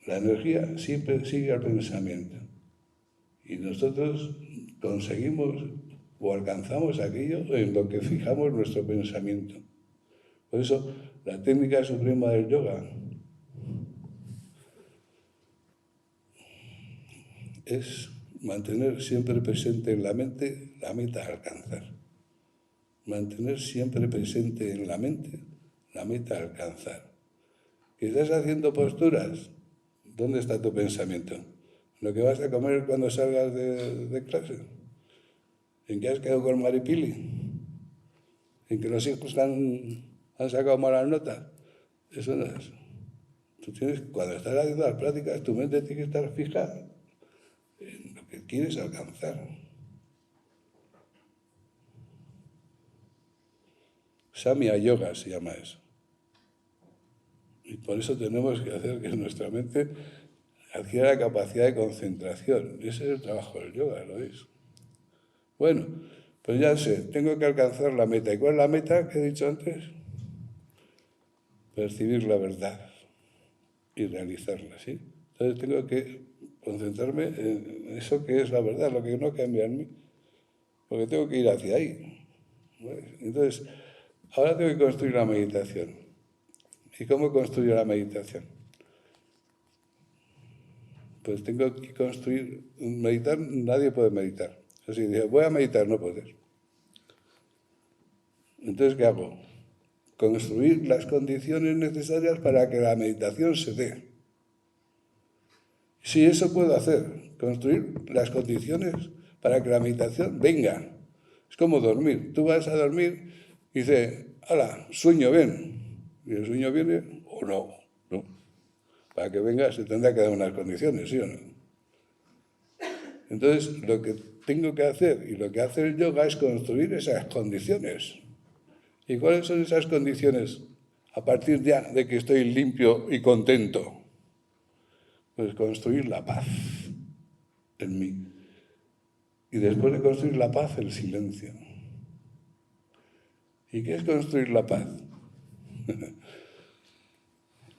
La energía siempre sigue al pensamiento. Y nosotros conseguimos o alcanzamos aquello en lo que fijamos nuestro pensamiento. Por eso, la técnica suprema del yoga es mantener siempre presente en la mente la meta a alcanzar. Mantener siempre presente en la mente la meta a alcanzar. ¿Que estás haciendo posturas? ¿Dónde está tu pensamiento? ¿En lo que vas a comer cuando salgas de clase? ¿En qué has quedado con Maripili? ¿En que los hijos han sacado malas notas? Eso no es. Tú tienes, cuando estás haciendo las prácticas, tu mente tiene que estar fija en lo que quieres alcanzar. Samya Yoga se llama eso. Y por eso tenemos que hacer que nuestra mente adquiera la capacidad de concentración. Ese es el trabajo del yoga, ¿lo veis? Bueno, pues ya sé, tengo que alcanzar la meta. ¿Y cuál es la meta que he dicho antes? Percibir la verdad y realizarla, ¿sí? Entonces tengo que concentrarme en eso que es la verdad, lo que no cambia en mí, porque tengo que ir hacia ahí. ¿Vale? Entonces, ahora tengo que construir la meditación. ¿Y cómo construyo la meditación? Pues tengo que construir, meditar, nadie puede meditar. Así que voy a meditar, no puedes. Entonces, ¿qué hago? Construir las condiciones necesarias para que la meditación se dé. Si eso puedo hacer, construir las condiciones para que la meditación venga. Es como dormir. Tú vas a dormir y dices, ¡hala, sueño, ven! Y el sueño viene o no, ¿no? Para que venga se tendrá que dar unas condiciones, ¿sí o no? Entonces, lo que tengo que hacer y lo que hace el yoga es construir esas condiciones. ¿Y cuáles son esas condiciones a partir ya de que estoy limpio y contento? Pues construir la paz en mí. Y después de construir la paz, el silencio. ¿Y qué es construir la paz?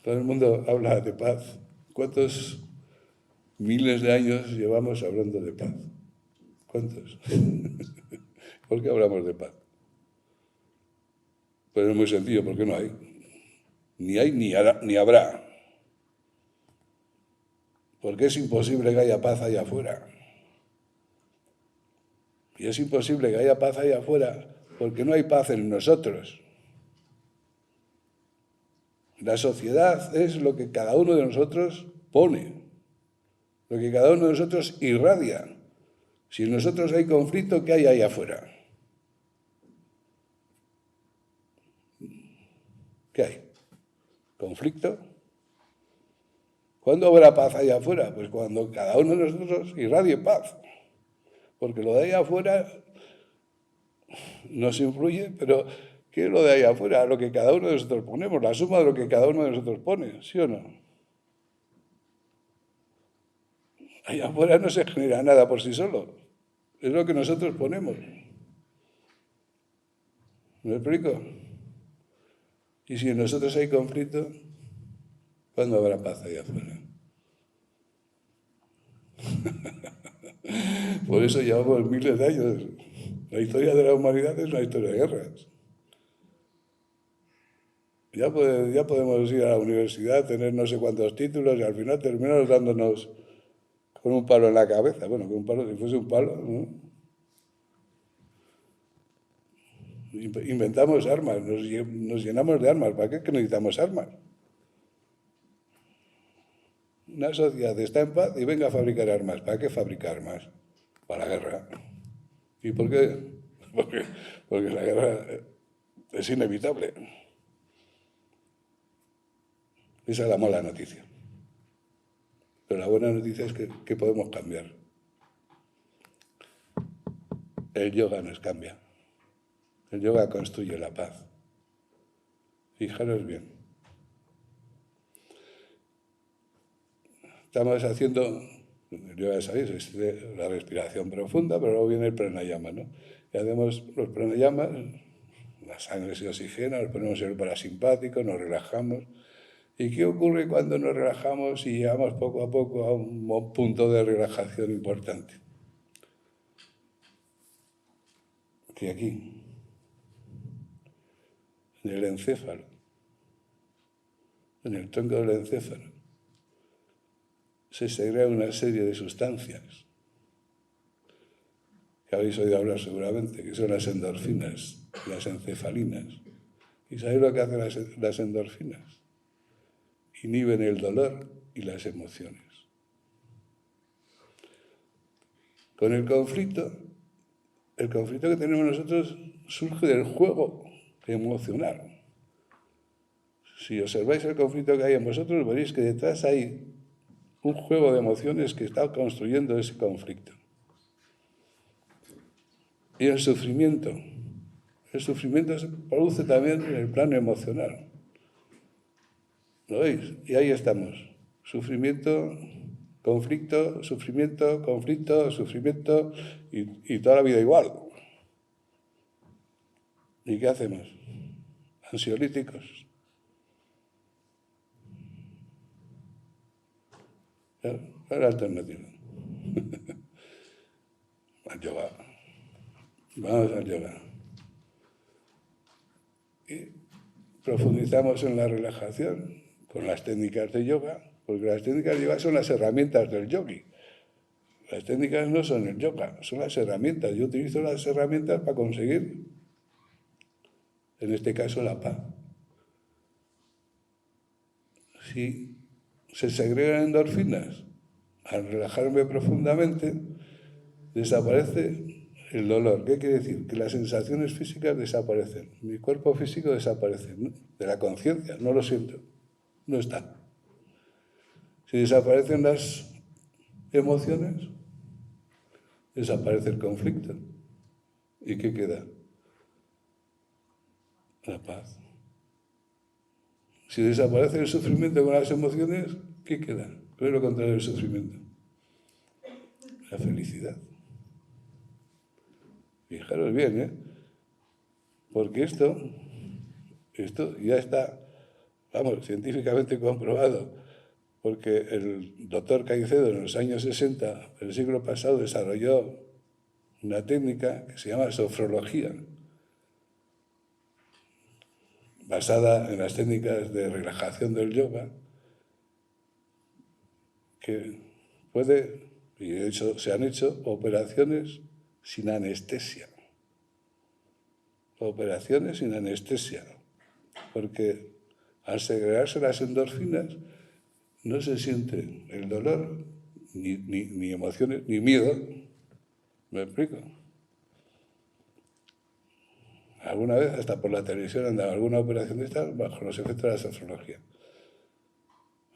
Todo el mundo habla de paz. ¿Cuántos miles de años llevamos hablando de paz? ¿Cuántos? ¿Por qué hablamos de paz? Pues es muy sencillo, porque no hay. Ni hay ni habrá. Porque es imposible que haya paz allá afuera. Y es imposible que haya paz allá afuera porque no hay paz en nosotros. La sociedad es lo que cada uno de nosotros pone, lo que cada uno de nosotros irradia. Si en nosotros hay conflicto, ¿qué hay ahí afuera? ¿Qué hay? ¿Conflicto? ¿Cuándo habrá paz allá afuera? Pues cuando cada uno de nosotros irradie paz. Porque lo de ahí afuera nos influye, pero ¿qué es lo de ahí afuera? Lo que cada uno de nosotros ponemos, la suma de lo que cada uno de nosotros pone, ¿sí o no? Allá afuera no se genera nada por sí solo, es lo que nosotros ponemos. ¿Me explico? Y si en nosotros hay conflicto, ¿cuándo habrá paz allá afuera? Por eso llevamos miles de años. La historia de la humanidad es una historia de guerras. Ya podemos ir a la universidad, tener no sé cuántos títulos y al final terminamos dándonos con un palo en la cabeza. Bueno, con un palo, si fuese un palo, ¿no? Inventamos armas, nos llenamos de armas. ¿Para qué necesitamos armas? Una sociedad está en paz y venga a fabricar armas. ¿Para qué fabricar armas? Para la guerra. ¿Y por qué? Porque la guerra es inevitable. Esa es la mala noticia. Pero la buena noticia es que podemos cambiar. El yoga nos cambia. El yoga construye la paz. Fijaros bien. Estamos haciendo, el yoga, sabéis, es la respiración profunda, pero luego viene el pranayama, ¿no? Y hacemos los pranayamas, la sangre se oxigena, nos ponemos el parasimpático, nos relajamos. ¿Y qué ocurre cuando nos relajamos y llegamos poco a poco a un punto de relajación importante? Que aquí, en el encéfalo, en el tronco del encéfalo, se segrega una serie de sustancias que habéis oído hablar seguramente, que son las endorfinas, las encefalinas. ¿Y sabéis lo que hacen las endorfinas? Inhiben el dolor y las emociones. Con el conflicto que tenemos nosotros surge del juego emocional. Si observáis el conflicto que hay en vosotros, veréis que detrás hay un juego de emociones que está construyendo ese conflicto. Y el sufrimiento se produce también en el plano emocional. ¿Lo veis? Y ahí estamos. Sufrimiento, conflicto, sufrimiento, conflicto, sufrimiento y toda la vida igual. ¿Y qué hacemos? Ansiolíticos. ¿Cuál es la alternativa? Al yoga. Vamos al yoga. Y profundizamos en la relajación con las técnicas de yoga, porque las técnicas de yoga son las herramientas del yogi. Las técnicas no son el yoga, son las herramientas. Yo utilizo las herramientas para conseguir, en este caso, la paz. Si se segregan endorfinas, al relajarme profundamente, desaparece el dolor. ¿Qué quiere decir? Que las sensaciones físicas desaparecen. Mi cuerpo físico desaparece, ¿no? De la conciencia, no lo siento, no está. Si desaparecen las emociones, desaparece el conflicto. ¿Y qué queda? La paz. Si desaparece el sufrimiento con las emociones, ¿qué queda? ¿Qué es lo contrario del sufrimiento? La felicidad. Fijaros bien, ¿eh? Porque esto ya está, vamos, científicamente comprobado, porque el doctor Caicedo en los años 60 del siglo pasado desarrolló una técnica que se llama sofrología, basada en las técnicas de relajación del yoga, que puede, y de hecho se han hecho operaciones sin anestesia. Operaciones sin anestesia, porque al segregarse las endorfinas no se siente el dolor, ni emociones, ni miedo. ¿Me explico? Alguna vez, hasta por la televisión, han dado alguna operación de estas bajo los efectos de la sofrología.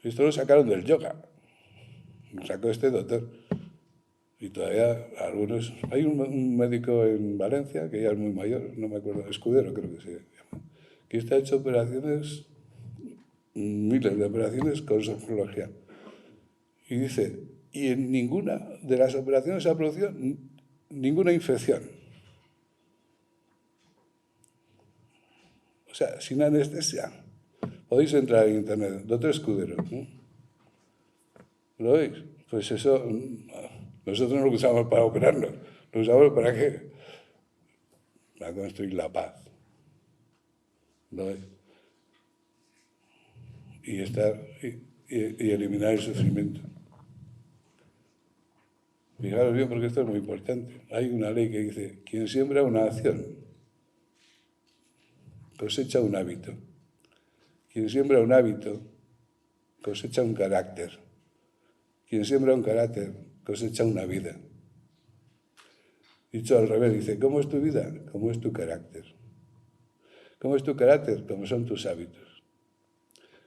Esto lo sacaron del yoga. Lo sacó este doctor. Y todavía algunos... Hay un médico en Valencia, que ya es muy mayor, no me acuerdo, Escudero creo que se llama, que está hecho operaciones, miles de operaciones con sofrología. Y dice, y en ninguna de las operaciones se ha producido ninguna infección. O sea, sin anestesia. Podéis entrar en internet, doctor Escudero. ¿Lo veis? Pues eso, nosotros no lo usamos para operarnos, lo usamos para qué? Para construir la paz, ¿no? Y eliminar el sufrimiento. Fijaros bien, porque esto es muy importante. Hay una ley que dice, quien siembra una acción, cosecha un hábito. Quien siembra un hábito, cosecha un carácter. Quien siembra un carácter, cosecha una vida. Dicho al revés, dice, ¿cómo es tu vida? ¿Cómo es tu carácter? ¿Cómo es tu carácter? ¿Cómo son tus hábitos?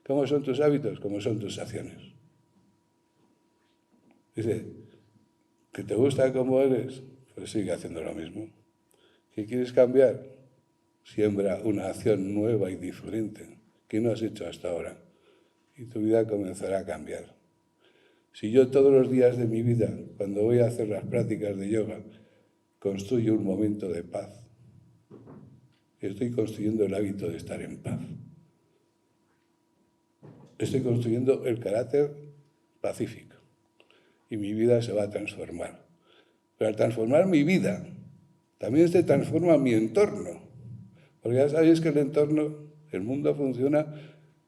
¿Cómo son tus hábitos? ¿Cómo son tus acciones? Dice, ¿que te gusta cómo eres? Pues sigue haciendo lo mismo. ¿Que quieres cambiar? Siembra una acción nueva y diferente que no has hecho hasta ahora y tu vida comenzará a cambiar. Si yo todos los días de mi vida, cuando voy a hacer las prácticas de yoga, construyo un momento de paz, estoy construyendo el hábito de estar en paz. Estoy construyendo el carácter pacífico y mi vida se va a transformar. Pero al transformar mi vida, también se transforma mi entorno. Porque ya sabéis que el entorno, el mundo funciona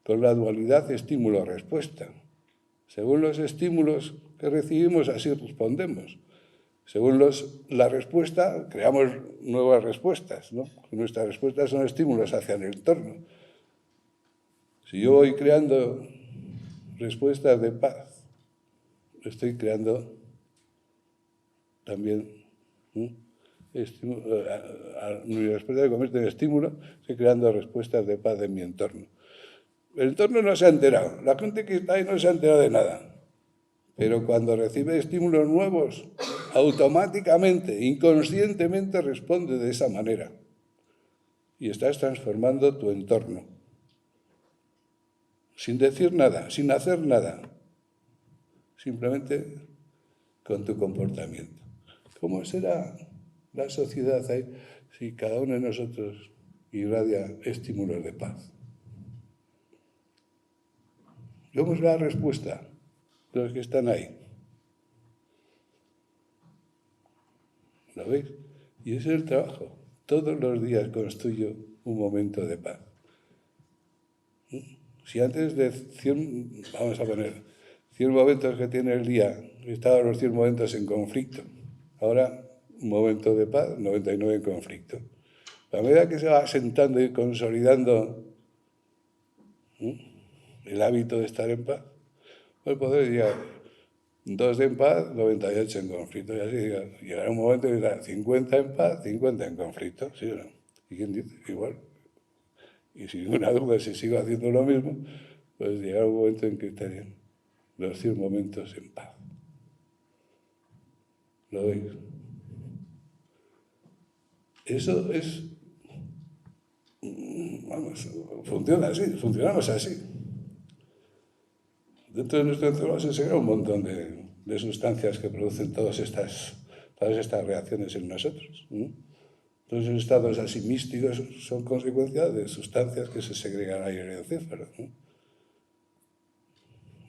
con la dualidad estímulo-respuesta. Según los estímulos que recibimos, así respondemos. Según la respuesta, creamos nuevas respuestas, ¿no? Nuestras respuestas son estímulos hacia el entorno. Si yo voy creando respuestas de paz, estoy creando también mi respuesta se convierte en estímulo, estoy creando respuestas de paz en mi entorno. El entorno no se ha enterado, la gente que está ahí no se ha enterado de nada, pero cuando recibe estímulos nuevos, automáticamente, inconscientemente responde de esa manera y estás transformando tu entorno, sin decir nada, sin hacer nada, simplemente con tu comportamiento. ¿Cómo será la sociedad ahí si cada uno de nosotros irradia estímulos de paz? ¿Cómo es la respuesta de los que están ahí? ¿Lo veis? Y ese es el trabajo. Todos los días construyo un momento de paz. Si antes de 100, vamos a poner, 100 momentos que tiene el día, estaban los 100 momentos en conflicto, ahora un momento de paz, 99 en conflicto. A medida que se va asentando y consolidando el hábito de estar en paz, pues poder llegar 2 en paz, 98 en conflicto, y así llegará un momento que será 50 en paz, 50 en conflicto, ¿sí o no? ¿Y quién dice? Igual. Y sin ninguna duda, si sigo haciendo lo mismo, pues llegará un momento en que estarían los 100 momentos en paz. ¿Lo veis? Eso es, vamos, funciona así, funcionamos así. Dentro de nuestro entorno se segregan un montón de sustancias que producen todas estas reacciones en nosotros. Todos esos estados así místicos son consecuencia de sustancias que se segregan ahí en el encéfalo.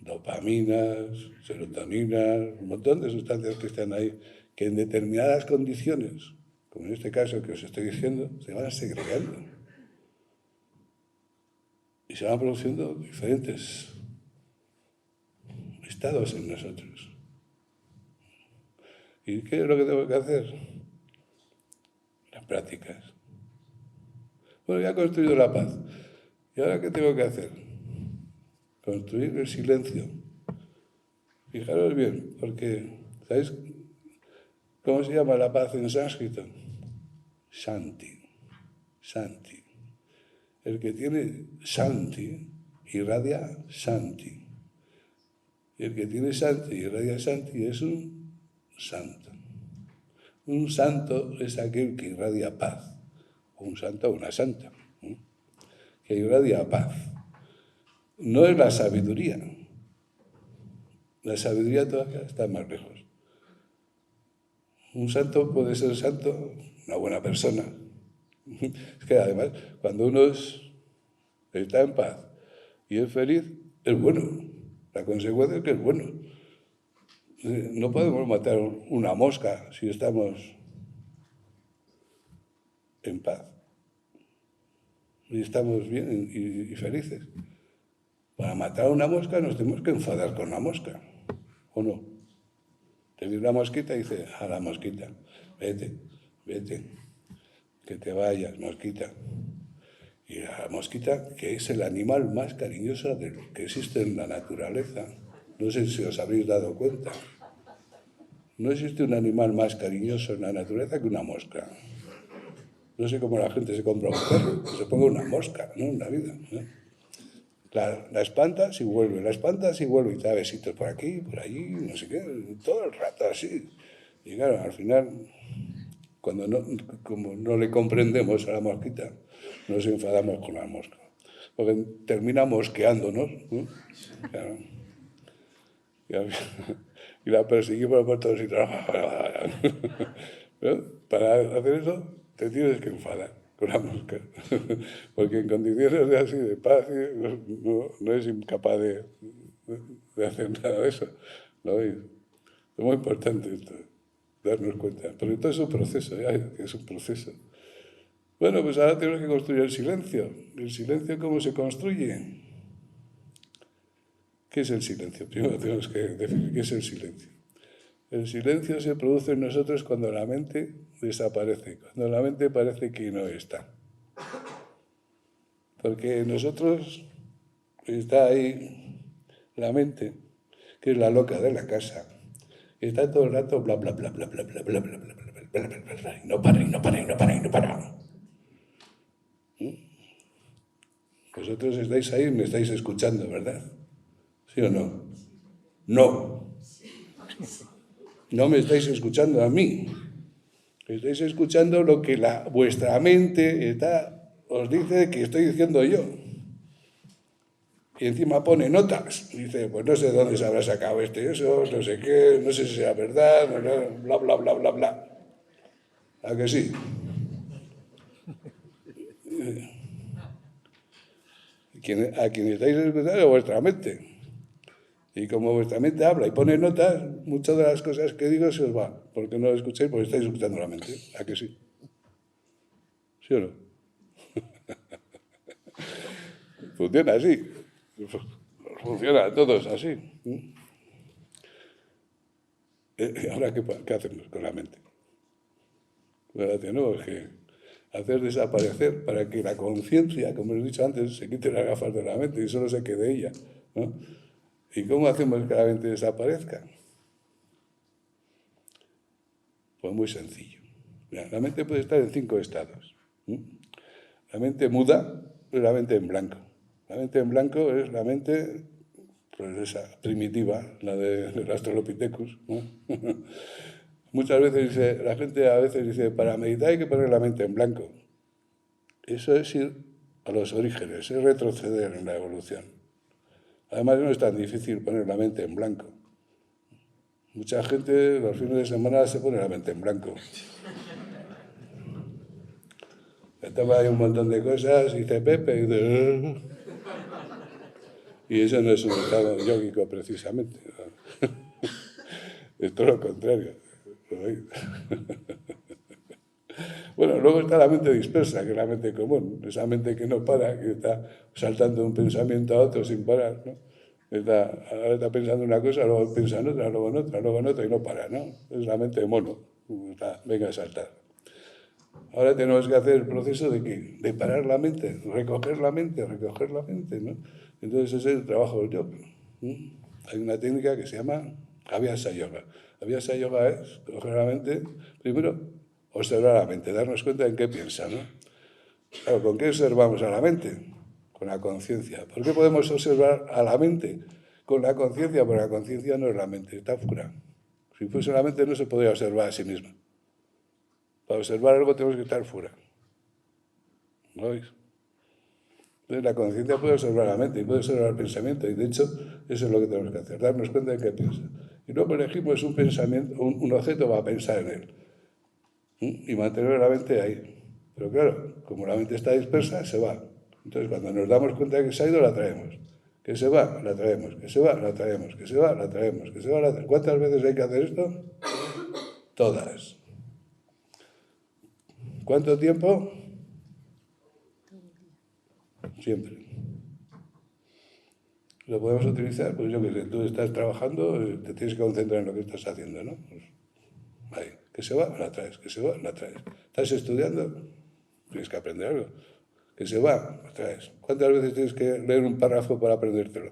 Dopaminas, serotoninas, un montón de sustancias que están ahí, que en determinadas condiciones, como en este caso que os estoy diciendo, se van segregando. Y se van produciendo diferentes estados en nosotros. ¿Y qué es lo que tengo que hacer? Las prácticas. Bueno, ya he construido la paz. ¿Y ahora qué tengo que hacer? Construir el silencio. Fijaros bien, porque ¿sabéis cómo se llama la paz en sánscrito? Shanti. Shanti. El que tiene Shanti irradia Shanti. Y el que tiene Shanti irradia Shanti es un santo. Un santo es aquel que irradia paz. Un santo o una santa. Que irradia paz. No es la sabiduría. La sabiduría todavía está más lejos. Un santo puede ser santo, una buena persona. Es que además, cuando uno está en paz y es feliz, es bueno. La consecuencia es que es bueno. No podemos matar una mosca si estamos en paz y estamos bien y felices. Para matar a una mosca nos tenemos que enfadar con la mosca, ¿o no? Te viene una mosquita y dice a la mosquita, vete, que te vayas, mosquita. Y la mosquita, que es el animal más cariñoso que existe en la naturaleza, no sé si os habéis dado cuenta, no existe un animal más cariñoso en la naturaleza que una mosca. No sé cómo la gente se compra un perro, que se ponga una mosca, ¿no? En la vida, ¿no? La espanta si vuelve, y te da besitos por aquí, por allí, no sé qué, todo el rato así. Y claro, al final, como no le comprendemos a la mosquita, nos enfadamos con la mosca. Porque termina mosqueándonos, ¿no? Claro. Y la perseguimos por todos sitios. ¿No? Para hacer eso, te tienes que enfadar con la mosca, porque en condiciones de así de paz no es incapaz de hacer nada de eso. ¿No? Es muy importante esto, darnos cuenta. Pero todo es un proceso, es un proceso. Bueno, pues ahora tenemos que construir el silencio. ¿El silencio cómo se construye? ¿Qué es el silencio? Primero tenemos que definir qué es el silencio. El silencio se produce en nosotros cuando la mente desaparece, cuando la mente parece que no está. Porque nosotros está ahí la mente, que es la loca de la casa, y está todo el rato bla bla bla bla bla bla bla bla bla bla bla bla bla bla, y no para, y no para, y no para, y no para. Vosotros estáis ahí y me estáis escuchando, ¿verdad? ¿Sí o no? No. No me estáis escuchando a mí. Estáis escuchando lo que vuestra mente os dice que estoy diciendo yo. Y encima pone notas. Dice, pues no sé dónde se habrá sacado eso, no sé qué, no sé si sea verdad, bla, bla, bla, bla, bla. ¿A que sí? A quien estáis escuchando es vuestra mente. Y como vuestra mente habla y pone notas, muchas de las cosas que digo se os va. Porque no lo escucháis, porque estáis escuchando la mente. ¿A que sí? ¿Sí o no? Funciona así. Funciona a todos así. Ahora, ¿qué hacemos con la mente? Ahora tenemos que hacer desaparecer para que la conciencia, como os he dicho antes, se quite las gafas de la mente y solo se quede ella, ¿no? ¿Y cómo hacemos que la mente desaparezca? Pues muy sencillo. Mira, la mente puede estar en 5 estados. La mente muda es la mente en blanco. La mente en blanco es la mente, pues esa primitiva, la del Australopithecus, ¿no? Muchas veces dice, la gente a veces dice, para meditar hay que poner la mente en blanco. Eso es ir a los orígenes, es retroceder en la evolución. Además no es tan difícil poner la mente en blanco. Mucha gente los fines de semana se pone la mente en blanco. Toma ahí un montón de cosas, dice Pepe, y dice... Y eso no es un estado yógico precisamente. Es todo lo contrario. Bueno, luego está la mente dispersa, que es la mente común, esa mente que no para, que está saltando de un pensamiento a otro sin parar, ¿no? Ahora está pensando una cosa, luego piensa en otra, luego en otra y no para, ¿no? Es la mente de mono, venga a saltar. Ahora tenemos que hacer el proceso de ¿qué? De parar la mente, recoger la mente, ¿no? Entonces ese es el trabajo del yoga. Hay una técnica que se llama Abhyasa Yoga. Abhyasa Yoga es coger la mente, primero observar la mente, darnos cuenta en qué piensa, ¿no? Claro, ¿con qué observamos a la mente? Con la conciencia. ¿Por qué podemos observar a la mente? Con la conciencia, porque la conciencia no es la mente, está fuera. Si fuese la mente no se podría observar a sí misma. Para observar algo tenemos que estar fuera. ¿Lo veis? Entonces la conciencia puede observar la mente y puede observar el pensamiento, y de hecho eso es lo que tenemos que hacer, darnos cuenta de qué piensa. Y luego elegimos un pensamiento, un objeto para pensar en él. Y mantener la mente ahí. Pero claro, como la mente está dispersa, se va. Entonces cuando nos damos cuenta de que se ha ido, la traemos. Que se va, la traemos, que se va, la traemos, que se va, la traemos, que se va, la traemos. ¿Cuántas veces hay que hacer esto? Todas. ¿Cuánto tiempo? Siempre. Lo podemos utilizar, pues yo qué sé, tú estás trabajando, te tienes que concentrar en lo que estás haciendo, ¿no? Pues, ahí, que se va, la traes, que se va, la traes. ¿Estás estudiando? Tienes que aprender algo. Que se va, la traes. ¿Cuántas veces tienes que leer un párrafo para aprendértelo?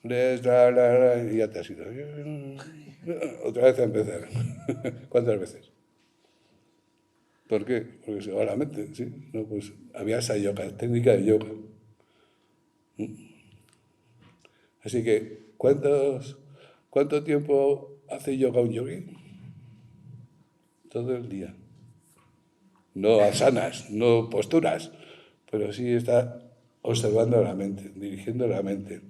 Lees, y ya te has ido. Otra vez a empezar. ¿Cuántas veces? ¿Por qué? Porque se va la mente, ¿sí? No, pues había esa yoga, técnica de yoga. Así que, ¿cuánto tiempo hace yoga un yogui? Todo el día. No asanas, no posturas, pero sí está observando la mente, dirigiendo la mente,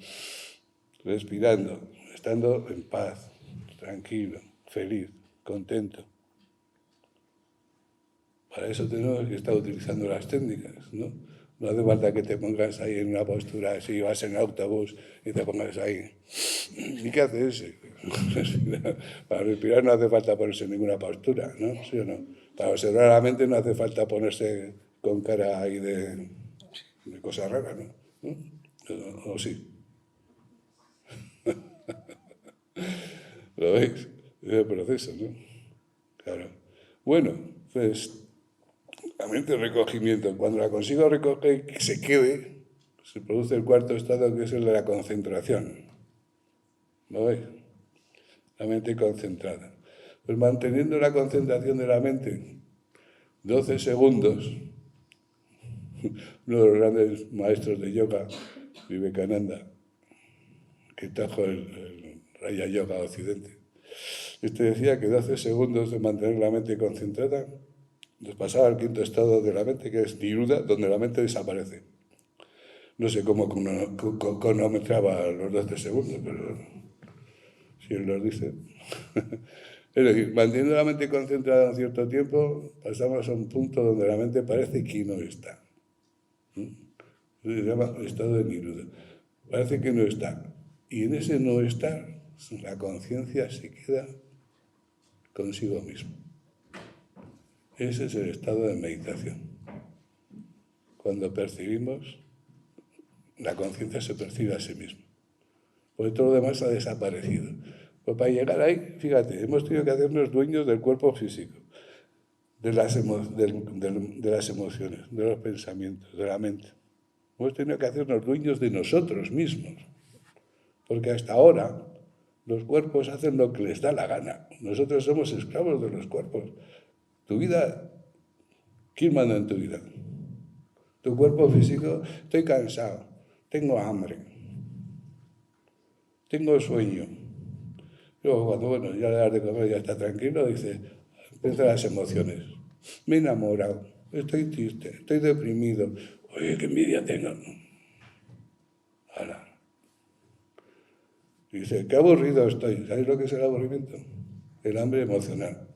respirando, estando en paz, tranquilo, feliz, contento. Para eso tenemos que estar utilizando las técnicas, ¿no? No hace falta que te pongas ahí en una postura, si vas en autobús y te pongas ahí. ¿Y qué haces? Para respirar no hace falta ponerse en ninguna postura, ¿no? ¿Sí o no? Para observar la mente no hace falta ponerse con cara ahí de cosas raras, ¿no? ¿O sí? ¿Lo veis? Es el proceso, ¿no? Claro. Bueno, pues la mente de recogimiento, cuando la consigo recoger que se quede, se produce el cuarto estado, que es el de la concentración. ¿Lo veis? La mente concentrada. Pues manteniendo la concentración de la mente 12 segundos, uno de los grandes maestros de yoga, Vivekananda, que trajo el Raya Yoga a Occidente, este decía que 12 segundos de mantener la mente concentrada nos pasaba al quinto estado de la mente, que es Niruddha, donde la mente desaparece. No sé cómo cronometraba los 12 segundos, pero si él los dice. Es decir, manteniendo la mente concentrada un cierto tiempo, pasamos a un punto donde la mente parece que no está. Se llama estado de Niruddha. Parece que no está. Y en ese no estar, la conciencia se queda consigo mismo. Ese es el estado de meditación. Cuando percibimos, la conciencia se percibe a sí misma. Porque todo lo demás ha desaparecido. Pues para llegar ahí, fíjate, hemos tenido que hacernos dueños del cuerpo físico, de las emociones, de los pensamientos, de la mente. Hemos tenido que hacernos dueños de nosotros mismos. Porque hasta ahora los cuerpos hacen lo que les da la gana. Nosotros somos esclavos de los cuerpos. Tu vida, ¿quién manda en tu vida? Tu cuerpo físico, estoy cansado, tengo hambre, tengo sueño. Luego cuando, bueno, ya le das de comer, ya está tranquilo, dice, empiezan las emociones. Me he enamorado, estoy triste, estoy deprimido. Oye, qué envidia tengo. Ahora. Dice, qué aburrido estoy. ¿Sabéis lo que es el aburrimiento? El hambre emocional.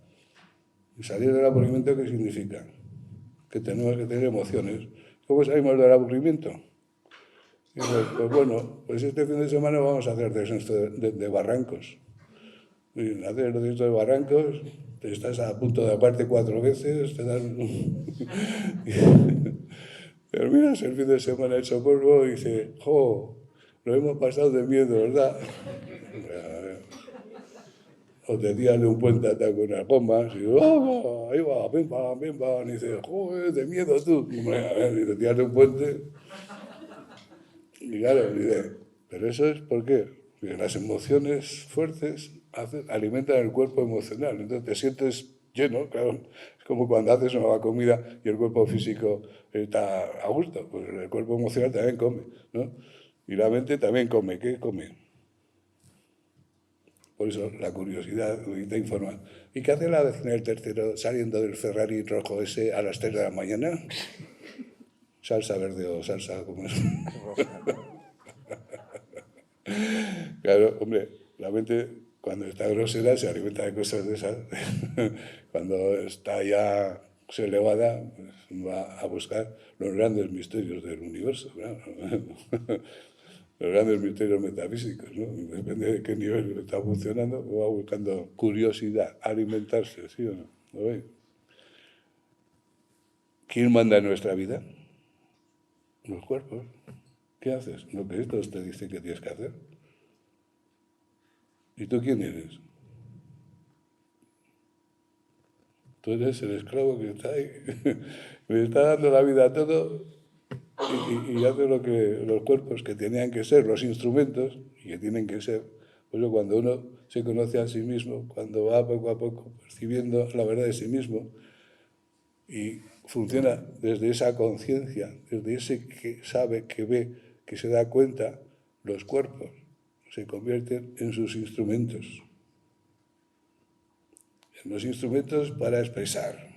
¿Y salir del aburrimiento qué significa? Que tenemos que tener emociones. ¿Cómo salimos del aburrimiento? Y pues bueno, pues este fin de semana vamos a hacer descenso de barrancos. Y hacer el descenso de barrancos, te estás a punto de aparte 4 veces, te dan... Terminas el fin de semana hecho polvo y dices, ¡jo! Lo hemos pasado de miedo, ¿verdad? O te tiras de un puente hasta con unas gomas y ¡oh! Ahí va, pim pam, y dices, ¡joder, de miedo tú! Y te tiras de un puente y claro, dices, ¿pero eso es por qué? Porque las emociones fuertes alimentan el cuerpo emocional, entonces te sientes lleno, claro, es como cuando haces una nueva comida y el cuerpo físico está a gusto, pues el cuerpo emocional también come, ¿no? Y la mente también come, ¿qué come? Por eso la curiosidad te informa. ¿Y qué hace la vecina del tercero saliendo del Ferrari rojo ese a las 3 de la mañana? Salsa verde o salsa como es. Claro, hombre, la mente cuando está grosera se alimenta de cosas de esas. Cuando está ya elevada, pues va a buscar los grandes misterios del universo. Claro. los grandes misterios metafísicos, ¿no? Depende de qué nivel está funcionando, va buscando curiosidad, alimentarse, ¿sí o no? ¿Lo veis? ¿Quién manda en nuestra vida? Los cuerpos. ¿Qué haces? Lo que estos te dicen que tienes que hacer. ¿Y tú quién eres? Tú eres el esclavo que está ahí, me está dando la vida a todo y hace lo que los cuerpos que tenían que ser, los instrumentos, y que tienen que ser. Por eso cuando uno se conoce a sí mismo, cuando va poco a poco percibiendo la verdad de sí mismo y funciona desde esa conciencia, desde ese que sabe, que ve, que se da cuenta, los cuerpos se convierten en sus instrumentos. En los instrumentos para expresar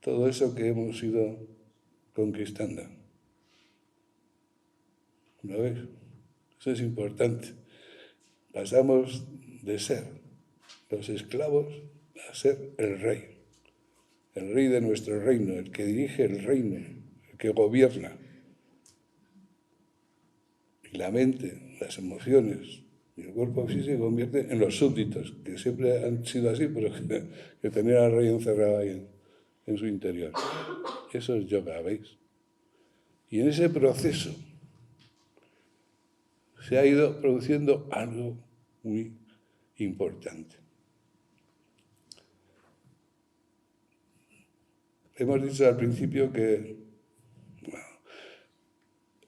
todo eso que hemos ido conquistando. ¿Lo ves? Eso es importante. Pasamos de ser los esclavos a ser el rey de nuestro reino, el que dirige el reino, el que gobierna. Y la mente, las emociones y el cuerpo así se convierten en los súbditos, que siempre han sido así, pero que tenían al rey encerrado ahí en su interior. Eso es yoga, ¿veis? Y en ese proceso se ha ido produciendo algo muy importante. Hemos dicho al principio que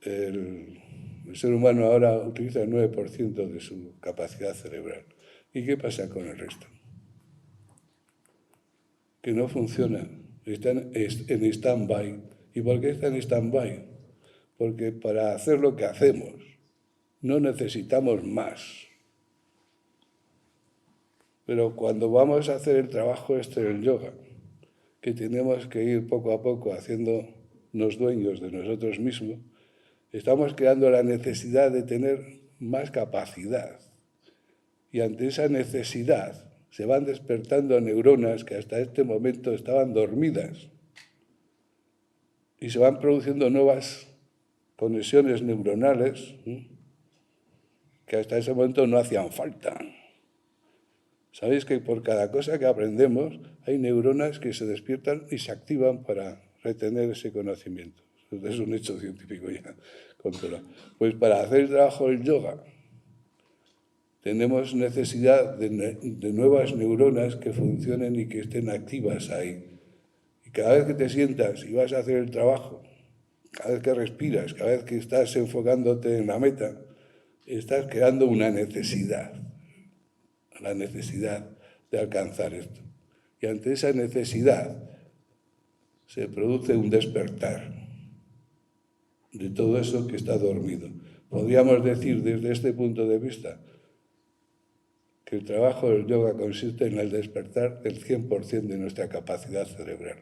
el ser humano ahora utiliza el 9% de su capacidad cerebral. ¿Y qué pasa con el resto? Que no funciona, está en stand-by. ¿Y por qué está en stand-by? Porque para hacer lo que hacemos no necesitamos más. Pero cuando vamos a hacer el trabajo del yoga, que tenemos que ir poco a poco haciéndonos dueños de nosotros mismos, estamos creando la necesidad de tener más capacidad. Y ante esa necesidad se van despertando neuronas que hasta este momento estaban dormidas. Y se van produciendo nuevas conexiones neuronales que hasta ese momento no hacían falta. Sabéis que por cada cosa que aprendemos hay neuronas que se despiertan y se activan para retener ese conocimiento. Es un hecho científico ya controlado. Pues para hacer el trabajo del yoga tenemos necesidad de nuevas neuronas que funcionen y que estén activas ahí. Y cada vez que te sientas y vas a hacer el trabajo, cada vez que respiras, cada vez que estás enfocándote en la meta, estás creando una necesidad, la necesidad de alcanzar esto. Y ante esa necesidad se produce un despertar de todo eso que está dormido. Podríamos decir desde este punto de vista que el trabajo del yoga consiste en el despertar del 100% de nuestra capacidad cerebral.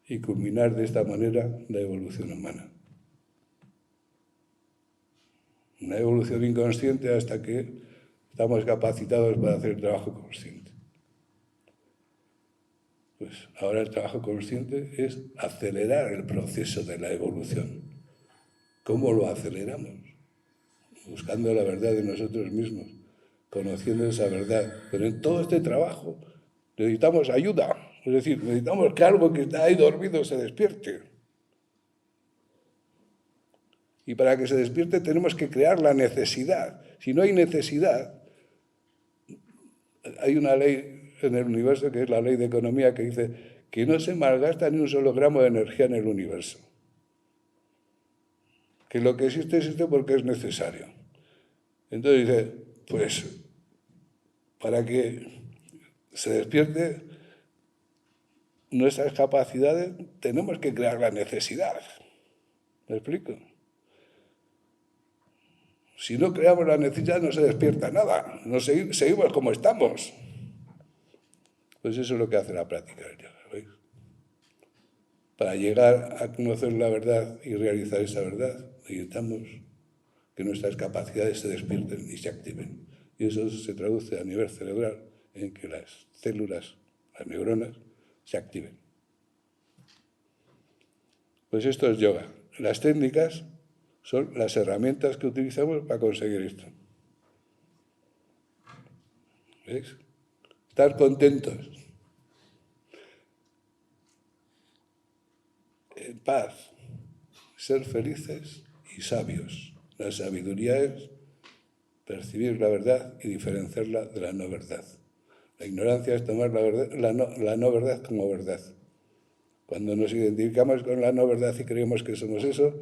Y culminar de esta manera la evolución humana. Una evolución inconsciente hasta que estamos capacitados para hacer el trabajo consciente. Pues ahora el trabajo consciente es acelerar el proceso de la evolución. ¿Cómo lo aceleramos? Buscando la verdad de nosotros mismos, conociendo esa verdad. Pero en todo este trabajo necesitamos ayuda. Es decir, necesitamos que algo que está ahí dormido se despierte. Y para que se despierte tenemos que crear la necesidad. Si no hay necesidad, hay una ley en el universo que es la ley de economía que dice que no se malgasta ni un solo gramo de energía en el universo. Que lo que existe porque es necesario. Entonces dice, pues para que se despierte nuestras capacidades tenemos que crear la necesidad. ¿Me explico? Si no creamos la necesidad no se despierta nada, seguimos como estamos. Pues eso es lo que hace la práctica del yoga, ¿veis? Para llegar a conocer la verdad y realizar esa verdad, necesitamos que nuestras capacidades se despierten y se activen. Y eso se traduce a nivel cerebral en que las células, las neuronas, se activen. Pues esto es yoga. Las técnicas son las herramientas que utilizamos para conseguir esto. ¿Veis? Estar contentos, en paz, ser felices y sabios. La sabiduría es percibir la verdad y diferenciarla de la no verdad. La ignorancia es tomar la no verdad como verdad. Cuando nos identificamos con la no verdad y creemos que somos eso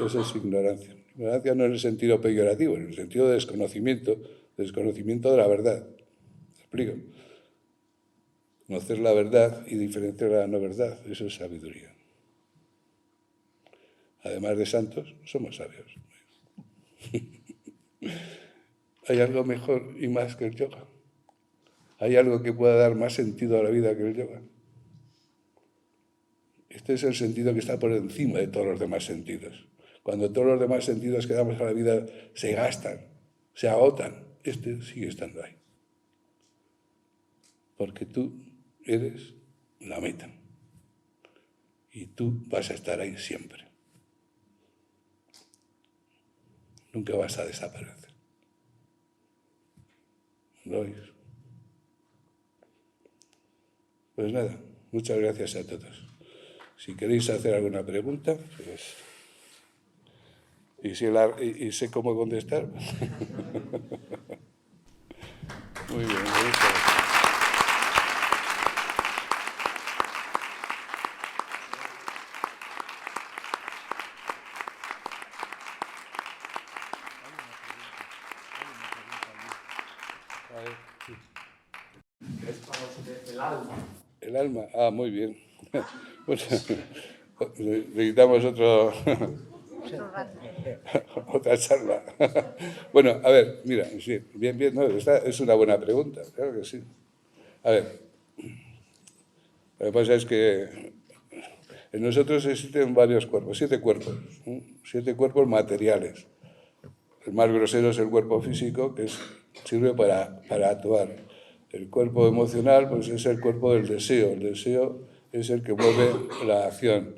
es ignorancia. Ignorancia no en el sentido peyorativo, en el sentido de desconocimiento de la verdad. ¿Me explico? Conocer la verdad y diferenciar la no verdad, eso es sabiduría. Además de santos, somos sabios. ¿Hay algo mejor y más que el yoga? ¿Hay algo que pueda dar más sentido a la vida que el yoga? Este es el sentido que está por encima de todos los demás sentidos. Cuando todos los demás sentidos que damos a la vida se gastan, se agotan, este sigue estando ahí. Porque tú eres la meta. Y tú vas a estar ahí siempre. Nunca vas a desaparecer. ¿Lo oís? Pues nada, muchas gracias a todos. Si queréis hacer alguna pregunta, pues... Y sé cómo contestar. Muy bien, El alma. El alma, muy bien. Pues, necesitamos otra charla. Bueno, a ver, mira, sí, bien, no, esta es una buena pregunta, claro que sí. A ver, lo que pasa es que en nosotros existen varios cuerpos, 7 cuerpos, 7 cuerpos materiales. El más grosero es el cuerpo físico, que sirve para actuar. El cuerpo emocional, pues es el cuerpo del deseo. El deseo es el que mueve la acción.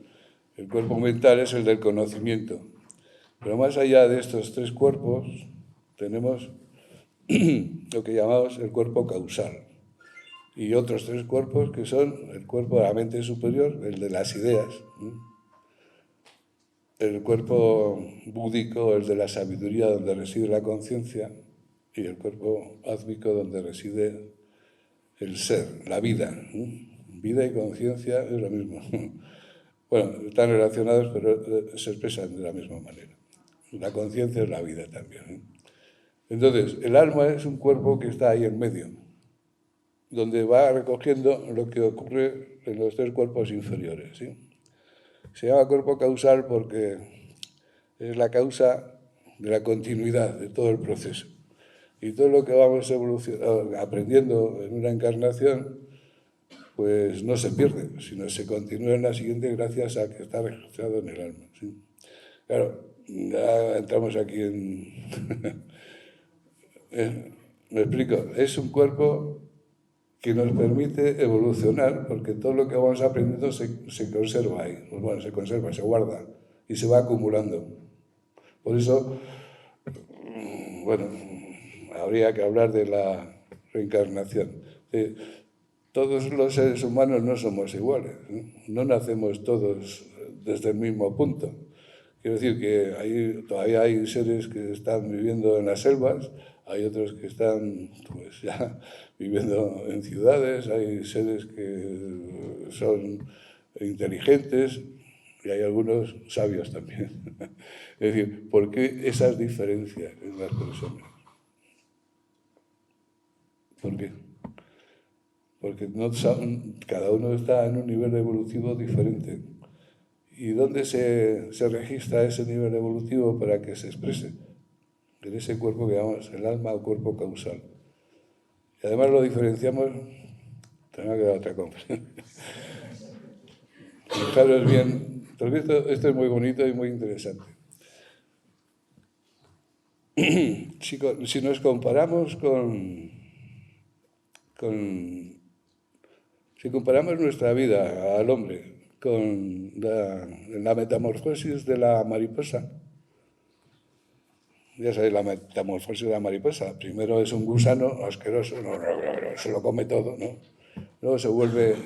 El cuerpo mental es el del conocimiento. Pero más allá de estos 3 cuerpos, tenemos lo que llamamos el cuerpo causal. Y otros 3 cuerpos que son el cuerpo de la mente superior, el de las ideas, el cuerpo búdico, el de la sabiduría, donde reside la conciencia, y el cuerpo átmico, donde reside el ser, la vida. Vida y conciencia es lo mismo. Bueno, están relacionados, pero se expresan de la misma manera. La conciencia es la vida también. Entonces, el alma es un cuerpo que está ahí en medio, donde va recogiendo lo que ocurre en los 3 cuerpos inferiores. ¿Sí? Se llama cuerpo causal porque es la causa de la continuidad de todo el proceso. Y todo lo que vamos aprendiendo en una encarnación, pues no se pierde, sino se continúa en la siguiente gracias a que está registrado en el alma. ¿Sí? Claro, ya entramos aquí en... me explico, es un cuerpo que nos permite evolucionar, porque todo lo que vamos aprendiendo se conserva ahí, pues bueno, se conserva, se guarda y se va acumulando. Por eso, bueno, habría que hablar de la reencarnación. Todos los seres humanos no somos iguales, no nacemos todos desde el mismo punto. Quiero decir que todavía hay seres que están viviendo en las selvas, hay otros que están pues, ya viviendo en ciudades, hay seres que son inteligentes y hay algunos sabios también. Es decir, ¿por qué esas diferencias en las personas? ¿Por qué? Porque cada uno está en un nivel evolutivo diferente. ¿Y dónde se registra ese nivel evolutivo para que se exprese? En ese cuerpo que llamamos el alma o cuerpo causal. Y además lo diferenciamos, tengo que dar otra conferencia. Fijaros bien, porque esto es muy bonito y muy interesante. Si nos comparamos si comparamos nuestra vida al hombre con la metamorfosis de la mariposa. Ya sabéis, la metamorfosis de la mariposa. Primero es un gusano asqueroso, se lo come todo, ¿no? Luego se vuelve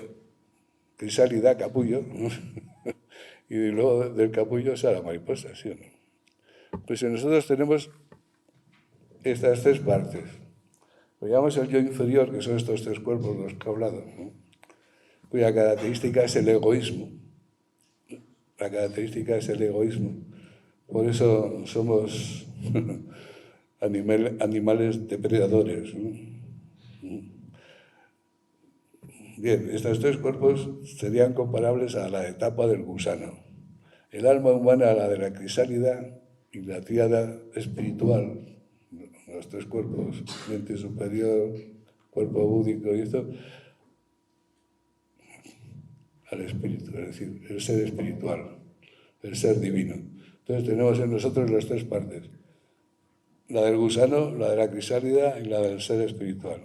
crisálida, capullo, ¿no? Y luego del capullo sale la mariposa, ¿sí o no? Pues nosotros tenemos estas tres partes. Lo llamamos el yo inferior, que son estos tres cuerpos de los que he hablado, ¿no? Cuya característica es el egoísmo. La característica es el egoísmo. Por eso somos animales depredadores, ¿no? Bien, estos tres cuerpos serían comparables a la etapa del gusano. El alma humana a la de la crisálida y la tríada espiritual, los tres cuerpos, mente superior, cuerpo búdico y esto, al espíritu, es decir, el ser espiritual, el ser divino. Entonces tenemos en nosotros las tres partes, la del gusano, la de la crisálida y la del ser espiritual.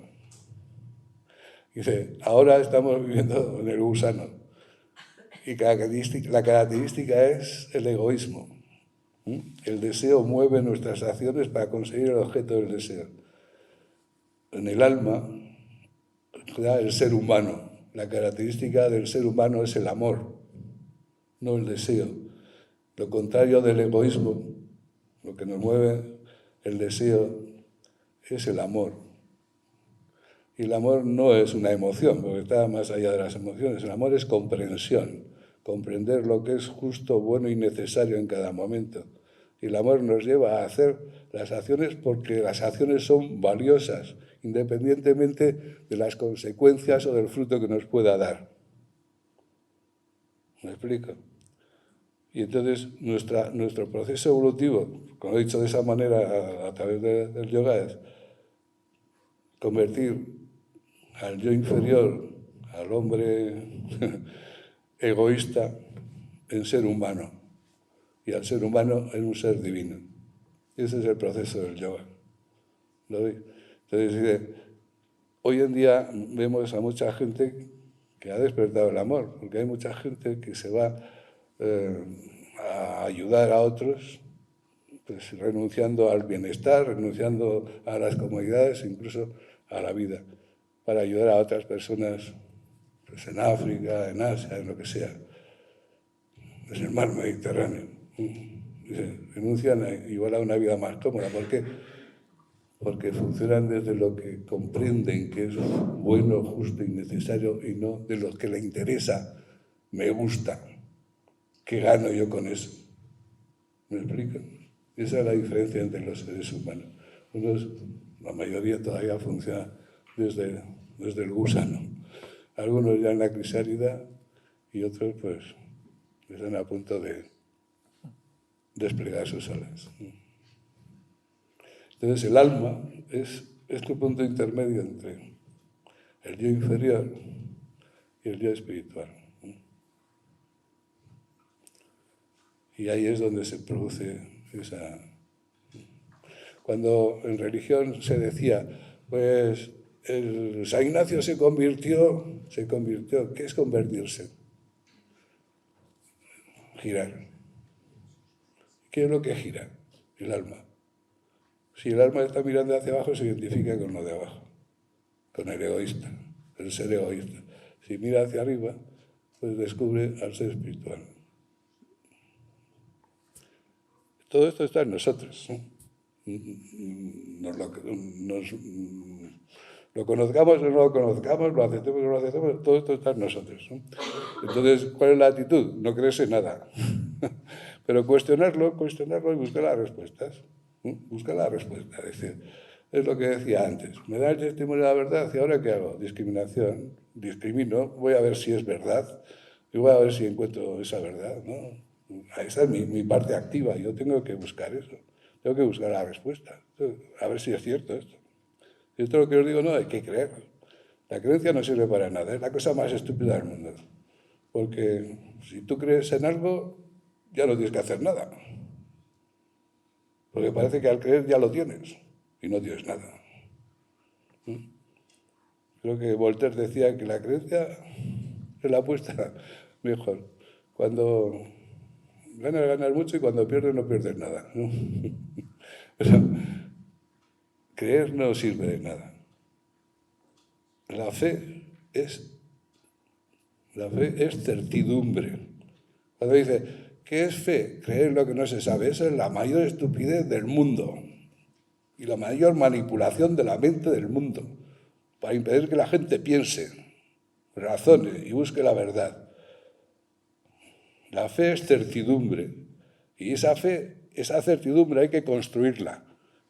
Dice, ahora estamos viviendo en el gusano y la característica es el egoísmo. El deseo mueve nuestras acciones para conseguir el objeto del deseo. En el alma, el ser humano, la característica del ser humano es el amor, no el deseo. Lo contrario del egoísmo, lo que nos mueve el deseo, es el amor. Y el amor no es una emoción, porque está más allá de las emociones. El amor es comprensión, comprender lo que es justo, bueno y necesario en cada momento. Y el amor nos lleva a hacer las acciones porque las acciones son valiosas, independientemente de las consecuencias o del fruto que nos pueda dar. ¿Me explico? Y entonces nuestro proceso evolutivo, como he dicho de esa manera a través del yoga, es convertir al yo inferior, al hombre egoísta, en ser humano, y al ser humano en un ser divino. Y ese es el proceso del yoga. ¿Lo veis? Entonces, hoy en día vemos a mucha gente que ha despertado el amor, porque hay mucha gente que se va a ayudar a otros, pues renunciando al bienestar, renunciando a las comodidades, incluso a la vida, para ayudar a otras personas, pues en África, en Asia, en lo que sea, en el mar Mediterráneo. Renuncian igual a una vida más cómoda. ¿Por qué? Porque funcionan desde lo que comprenden que es bueno, justo y necesario, y no de lo que le interesa, me gusta, ¿qué gano yo con eso? ¿Me explico? Esa es la diferencia entre los seres humanos. La mayoría todavía funciona desde el gusano. Algunos ya en la crisálida y otros pues están a punto de desplegar sus alas. Entonces el alma es este punto intermedio entre el yo inferior y el yo espiritual. Y ahí es donde se produce esa... Cuando en religión se decía, pues San Ignacio se convirtió, ¿qué es convertirse? Girar. ¿Qué es lo que gira? El alma. Si el alma está mirando hacia abajo, se identifica con lo de abajo, con el egoísta, el ser egoísta. Si mira hacia arriba, pues descubre al ser espiritual. Todo esto está en nosotros. Lo conozcamos o no lo conozcamos, lo aceptemos o no lo aceptemos, todo esto está en nosotros. Entonces, ¿cuál es la actitud? No creerse nada. Pero cuestionarlo y buscar las respuestas. Buscar la respuesta. Es decir, es lo que decía antes. Me da el testimonio de la verdad y ahora ¿qué hago? Discriminación. Discrimino, voy a ver si es verdad y voy a ver si encuentro esa verdad, ¿no? Esa es mi parte activa. Yo tengo que buscar eso. Tengo que buscar la respuesta. A ver si es cierto esto. Si esto es lo que os digo, no, hay que creer. La creencia no sirve para nada. Es la cosa más estúpida del mundo. Porque si tú crees en algo, ya no tienes que hacer nada. Porque parece que al creer ya lo tienes y no tienes nada. Creo que Voltaire decía que la creencia es la apuesta mejor. Cuando ganas mucho y cuando pierdes no pierdes nada, ¿no? Pero creer no sirve de nada. La fe es certidumbre. Cuando dice, ¿qué es fe? Creer lo que no se sabe. Esa es la mayor estupidez del mundo y la mayor manipulación de la mente del mundo para impedir que la gente piense, razone y busque la verdad. La fe es certidumbre y esa certidumbre hay que construirla.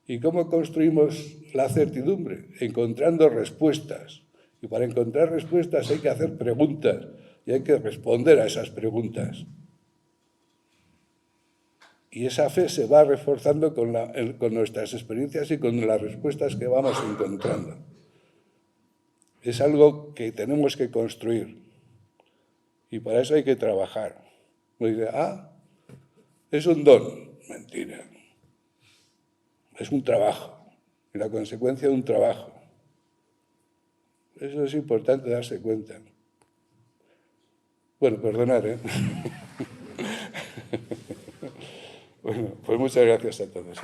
¿Y cómo construimos la certidumbre? Encontrando respuestas. Y para encontrar respuestas hay que hacer preguntas y hay que responder a esas preguntas. Y esa fe se va reforzando con nuestras experiencias y con las respuestas que vamos encontrando. Es algo que tenemos que construir y para eso hay que trabajar. Me dice, es un don. Mentira. Es un trabajo y la consecuencia de un trabajo. Eso es importante darse cuenta. Bueno, perdonad, ¿eh? Bueno, pues muchas gracias a todos.